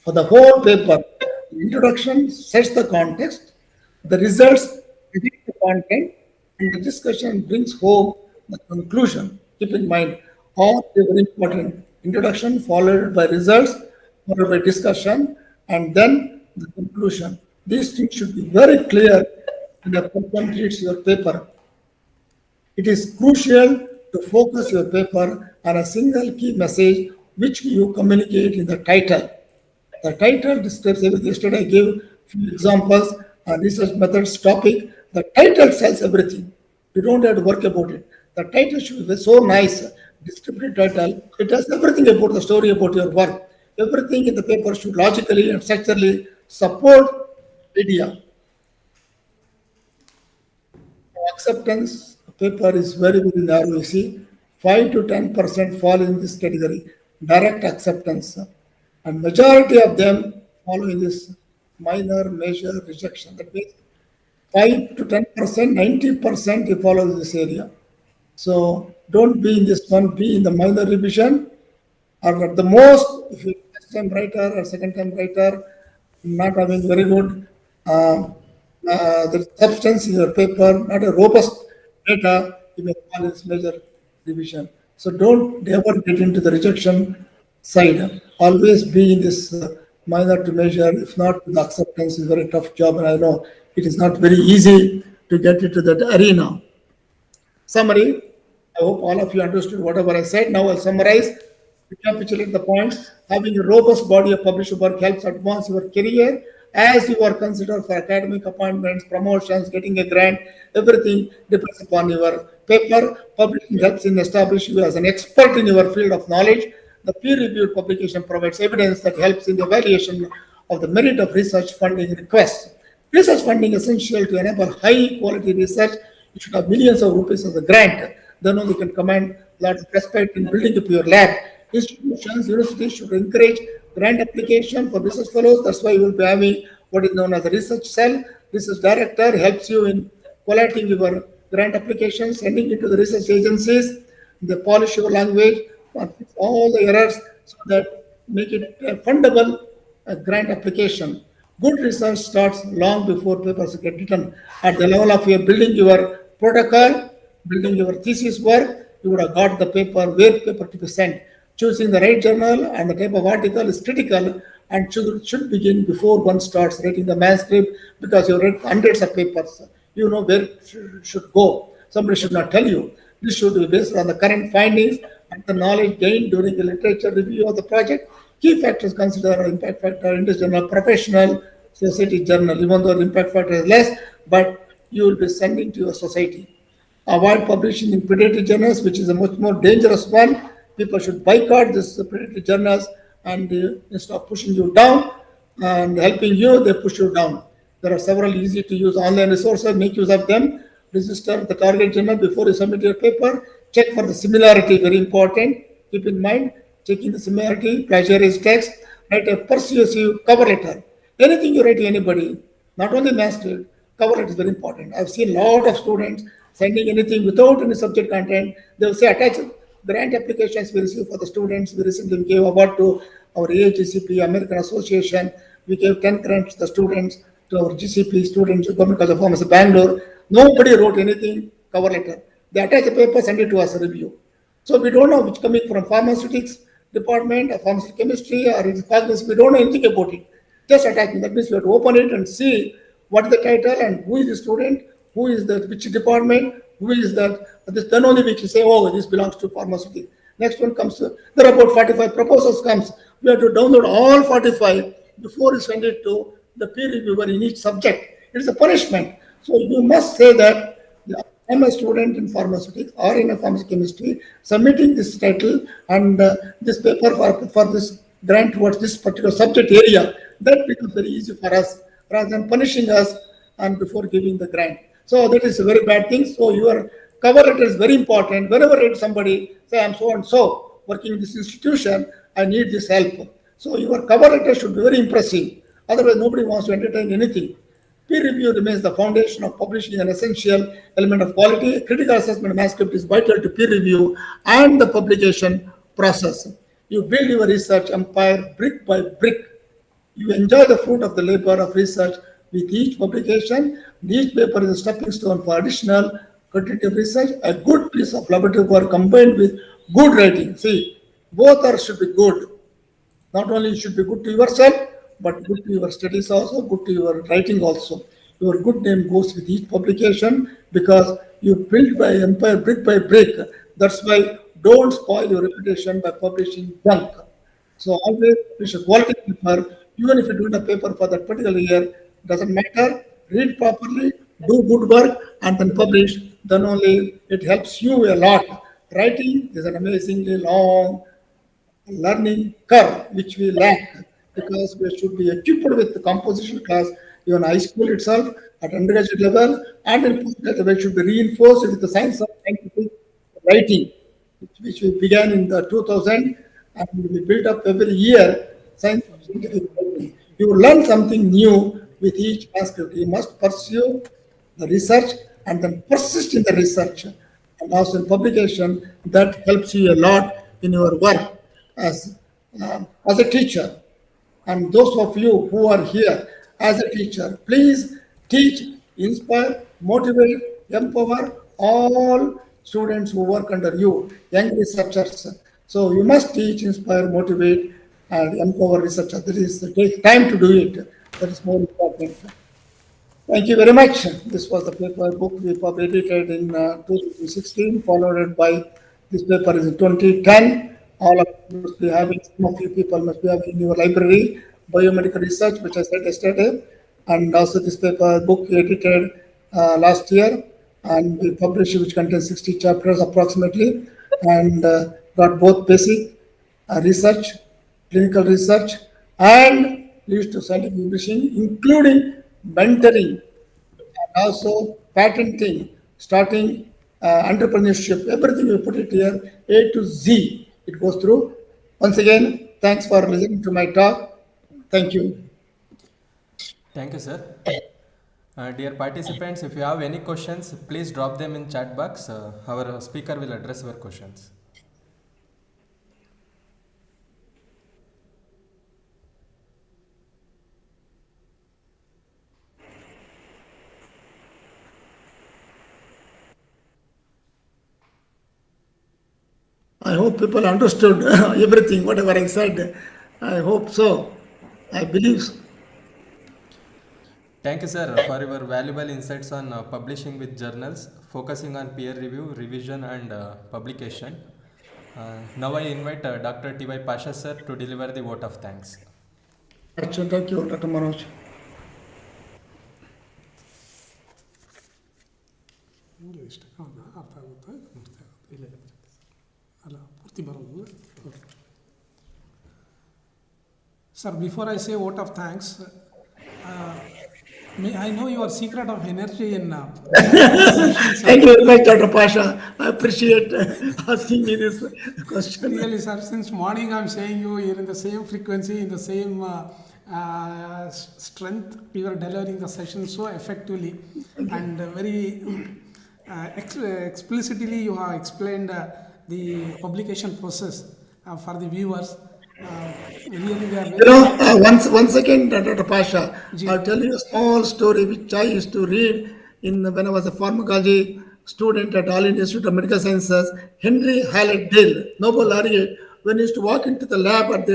Speaker 3: For the whole paper, the introduction sets the context, the results predict the content, and the discussion brings home the conclusion. Keep in mind, all the very important introduction followed by results, followed by discussion, and then the conclusion. These things should be very clear when a person reads your paper. It is crucial to focus your paper on a single key message which you communicate in the title. The title describes everything. Yesterday I gave few examples on research methods topic. The title sells everything. You don't have to work about it. The title should be so nice, descriptive title. It tells everything about the story about your work. Everything in the paper should logically and structurally support idea. Acceptance paper is very, very narrow. You see, 5 to 10% fall in this category, direct acceptance, and majority of them follow in this minor, major rejection. That means 5 to 10%, 90% you follow this area. So don't be in this one, be in the minor revision, or at the most, if you first time writer or second time writer, not having very good the substance in your paper, not a robust data, you may call this major revision. So don't ever get into the rejection side. Always be in this minor to measure. If not, the acceptance is a very tough job, and I know it is not very easy to get into that arena. Summary. I hope all of you understood whatever I said. Now I'll summarize, recapitulate the points. Having a robust body of published work helps advance your career as you are considered for academic appointments, promotions, getting a grant. Everything depends upon your paper. Publishing helps in establishing you as an expert in your field of knowledge. The peer-reviewed publication provides evidence that helps in the evaluation of the merit of research funding requests. Research funding is essential to enable high quality research. You should have millions of rupees as a grant. Then only you can command a lot of respect in building up your lab. Institutions, universities should encourage grant application for research fellows. That's why you will be having what is known as a research cell. Research director helps you in collating your grant applications, sending it to the research agencies. They polish your language, fix all the errors so that make it a fundable grant application. Good research starts long before papers get written. At the level of your building your protocol, building your thesis work, you would have got the paper, where paper to be sent. Choosing the right journal and the type of article is critical and should begin before one starts writing the manuscript because you read hundreds of papers. You know where it should go. Somebody should not tell you. This should be based on the current findings and the knowledge gained during the literature review of the project. Key factors consider impact factor, industry journal, professional, society journal, even though the impact factor is less, but you will be sending to your society. Avoid publishing in predatory journals, which is a much more dangerous one. People should boycott these predatory journals and instead of pushing you down and helping you, they push you down. There are several easy to use online resources, make use of them. Register the target journal before you submit your paper. Check for the similarity, very important. Keep in mind, checking the similarity, plagiarized text, write a persuasive cover letter. Anything you write to anybody, not only master, cover letter is very important. I've seen a lot of students sending anything without any subject content. They will say attach grant applications we receive for the students. We recently gave award to our AHGCP, American Association. We gave 10 grants to the students, to our GCP students, Government College of Pharmacy, Bangalore. Nobody wrote anything, cover letter. They attach a paper, send it to us a review. So we don't know which coming from pharmaceutics department or pharmaceutical chemistry or pharmacy. We don't know anything about it. Just attachment. That means we have to open it and see what is the title and who is the student, who is the which department, who is that. This then only we can say, oh, this belongs to pharmaceutical. Next one comes. There are about 45 proposals comes. We have to download all 45 before you send it to the peer reviewer in each subject. It is a punishment. So you must say that I'm a student in pharmaceutics or in a pharmacy chemistry, submitting this title and this paper for this grant towards this particular subject area. That becomes very easy for us rather than punishing us and before giving the grant. So that is a very bad thing. So your cover letter is very important. Whenever I read somebody, say I'm so and so working in this institution, I need this help. So your cover letter should be very impressive. Otherwise, nobody wants to entertain anything. Peer review remains the foundation of publishing, an essential element of quality. Critical assessment manuscript is vital to peer review and the publication process. You build your research empire brick by brick. You enjoy the fruit of the labor of research with each publication. Each paper is a stepping stone for additional quantitative research. A good piece of laboratory work combined with good writing. See, both are should be good. Not only should be good to yourself, but good to your studies also, good to your writing also. Your good name goes with each publication because you build by empire brick by brick. That's why don't spoil your reputation by publishing junk. So always publish a quality paper, even if you do a paper for that particular year, doesn't matter. Read properly, do good work, and then publish. Then only it helps you a lot. Writing is an amazingly long learning curve which we lack because we should be equipped with the composition class even high school itself at undergraduate level and in postgraduate level should be reinforced with the science of scientific writing which we began in the 2000 and we built up every year science of scientific writing. You will learn something new with each manuscript. You must pursue the research and then persist in the research and also in publication. That helps you a lot in your work as a teacher. And those of you who are here, as a teacher. Please teach, inspire, motivate, empower all students who work under you, young researchers. So you must teach, inspire, motivate, and empower researchers. That is, take time to do it. That is more important. Thank you very much. This was the paper book we edited in 2016, followed by this paper is in 2010. All of you must be having, some of you people must be having in your library, biomedical research, which I said yesterday, and also this paper book we edited last year, and we published which contains 60 chapters approximately, and got both basic research, clinical research, and leads to scientific publishing, including mentoring and also patenting, starting entrepreneurship, everything we put it here, A to Z, it goes through. Once again, thanks for listening to my talk. Thank you.
Speaker 2: Thank you, sir. Dear participants, if you have any questions, please drop them in chat box. Our speaker will address your questions.
Speaker 3: I hope people understood everything, whatever I said. I hope so. I believe so.
Speaker 2: Thank you, sir, for your valuable insights on publishing with journals, focusing on peer review, revision, and publication. Now I invite Dr. T.Y. Pasha, sir, to deliver the vote of thanks.
Speaker 3: Thank you, Dr. Manoj.
Speaker 4: ಹಿಂಗೆ ಇಷ್ಟ ಅರ್ಥ ಆಗುತ್ತೆ ಇಲ್ಲ ಅಲ್ಲ ಪೂರ್ತಿ ಬರೋದು sir before I say vote of thanks I know your secret of energy in
Speaker 3: Thank you very much, Dr. Pasha. I appreciate asking me this question.
Speaker 4: really, sir. Since morning, I'm saying you're in the same frequency, in the same strength. You are delivering the session so effectively and very explicitly. You have explained the publication process for the viewers. Really, we are very
Speaker 3: One second, Dr. Pasha. I'll tell you a small story which I used to read when I was a pharmacology student at All India Institute of Medical Sciences. Henry Hallett Dale, Nobel laureate, when he used to walk into the lab at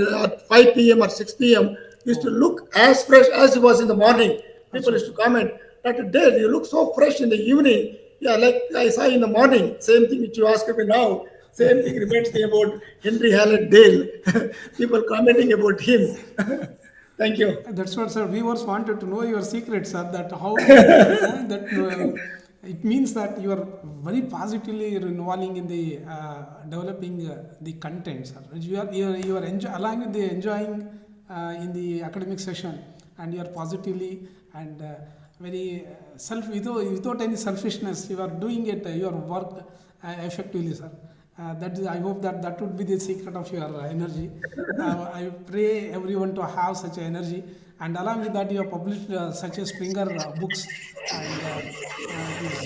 Speaker 3: 5 p.m. or 6 p.m., he used to look as fresh as he was in the morning. People used to comment, Dr. Dale, you look so fresh in the evening. Yeah, like I saw in the morning. Same thing which you asked me now. Same thing reminds me about Henry Hallett Dale. People commenting about him. Thank you.
Speaker 4: That's what, sir. Viewers wanted to know your secret, sir. That how that it means that you are very positively involving in the developing the content, sir. You are along with the enjoying in the academic session, and you are positively and very without any selfishness. You are doing it your work effectively, sir. I hope that would be the secret of your energy. I pray everyone to have such energy, and along with that, you have published such a Springer books, and is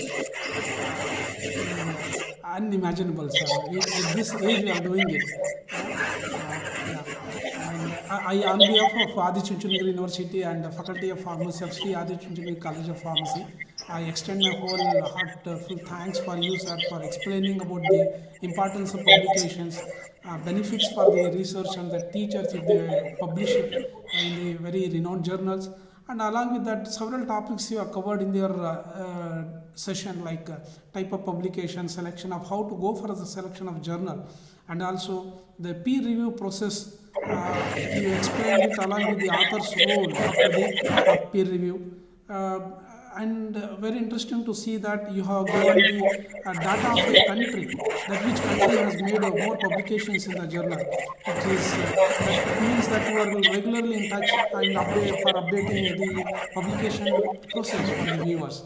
Speaker 4: unimaginable, sir. At this age, you are doing it. Yeah. And on behalf of Adichunchanagiri University and the Faculty of Pharmacy of SCIE Adichunchanagiri College of Pharmacy, I extend my whole heartful thanks for you, sir, for explaining about the importance of publications, benefits for the research and the teachers if they publish it in the very renowned journals. And along with that, several topics you have covered in your session, like type of publication, selection of how to go for the selection of journal, and also the peer review process. You explained it along with the author's role after the peer review. And very interesting to see that you have given the data of a country, that which country has made more publications in the journal. That means that you are regularly in touch and updating the publication process for the viewers.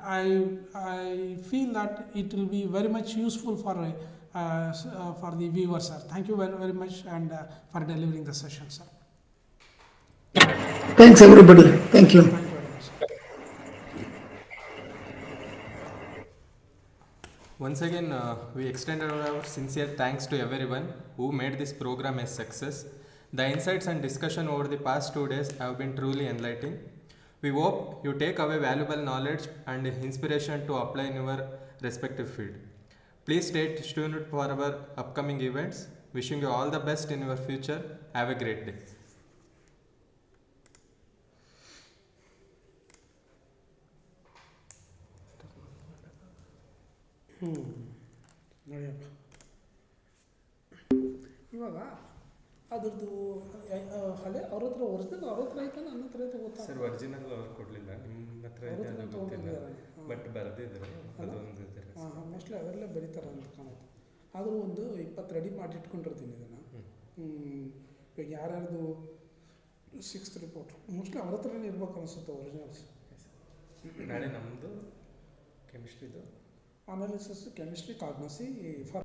Speaker 4: I feel that it will be very much useful for the viewers, sir. Thank you very, very much, and for delivering the session, sir.
Speaker 3: Thanks, everybody. Thank you.
Speaker 4: Thank you very much.
Speaker 2: Once again, we extended our sincere thanks to everyone who made this program a success. The insights and discussion over the past 2 days have been truly enlightening. We hope you take away valuable knowledge and inspiration to apply in your respective field. Please stay tuned for our upcoming events. Wishing you all the best in your future. Have a great day.
Speaker 4: ನೋಡಿಯಪ್ಪ ಇವಾಗ ಅದ್ರದ್ದು ಹಳೆ ಅವ್ರ ಹತ್ರ original ಅವ್ರ ಹತ್ರ ಐತೆ ನನ್ನ ಹತ್ರ ಐತೆ ಗೊತ್ತಾ
Speaker 2: ಸರ್ ಒರಿಜಿನಲ್ ಅವ್ರು ಕೊಡಲಿಲ್ಲ, ನಿಮ್ಮ ಹತ್ರ ಇದೆ ಅದು ಗೊತ್ತಿಲ್ಲ, ಬಟ್ ಬರೆದಿದ್ದಾರೆ ಅದೊಂದು ಇದ್ದಾರೆ.
Speaker 4: ಹಾಂ ಮೋಸ್ಟ್ಲಿ ಅವರೆಲ್ಲ ಬರೀತಾರೆ ಅಂತ ಕಾಣುತ್ತೆ. ಆದರೂ ಒಂದು 20 ರೆಡಿ ಮಾಡಿ ಇಟ್ಕೊಂಡಿರ್ತೀನಿ ಇದನ್ನು. ಇವಾಗ ಯಾರ್ಯಾರ್ದು 6th ರಿಪೋರ್ಟ್ ಮೋಸ್ಟ್ಲಿ ಅವ್ರ ಹತ್ರನೇ ಇರ್ಬೇಕು ಅನಿಸುತ್ತೆ ಒರಿಜಿನಲ್ಸ್.
Speaker 2: ನಾಳೆ ನಮ್ಮದು ಕೆಮಿಸ್ಟ್ರಿದು
Speaker 4: ಅನಾಲಿಸಿಸ್, ಕೆಮಿಸ್ಟ್ರಿ, ಕಾಗ್ನಸಿ,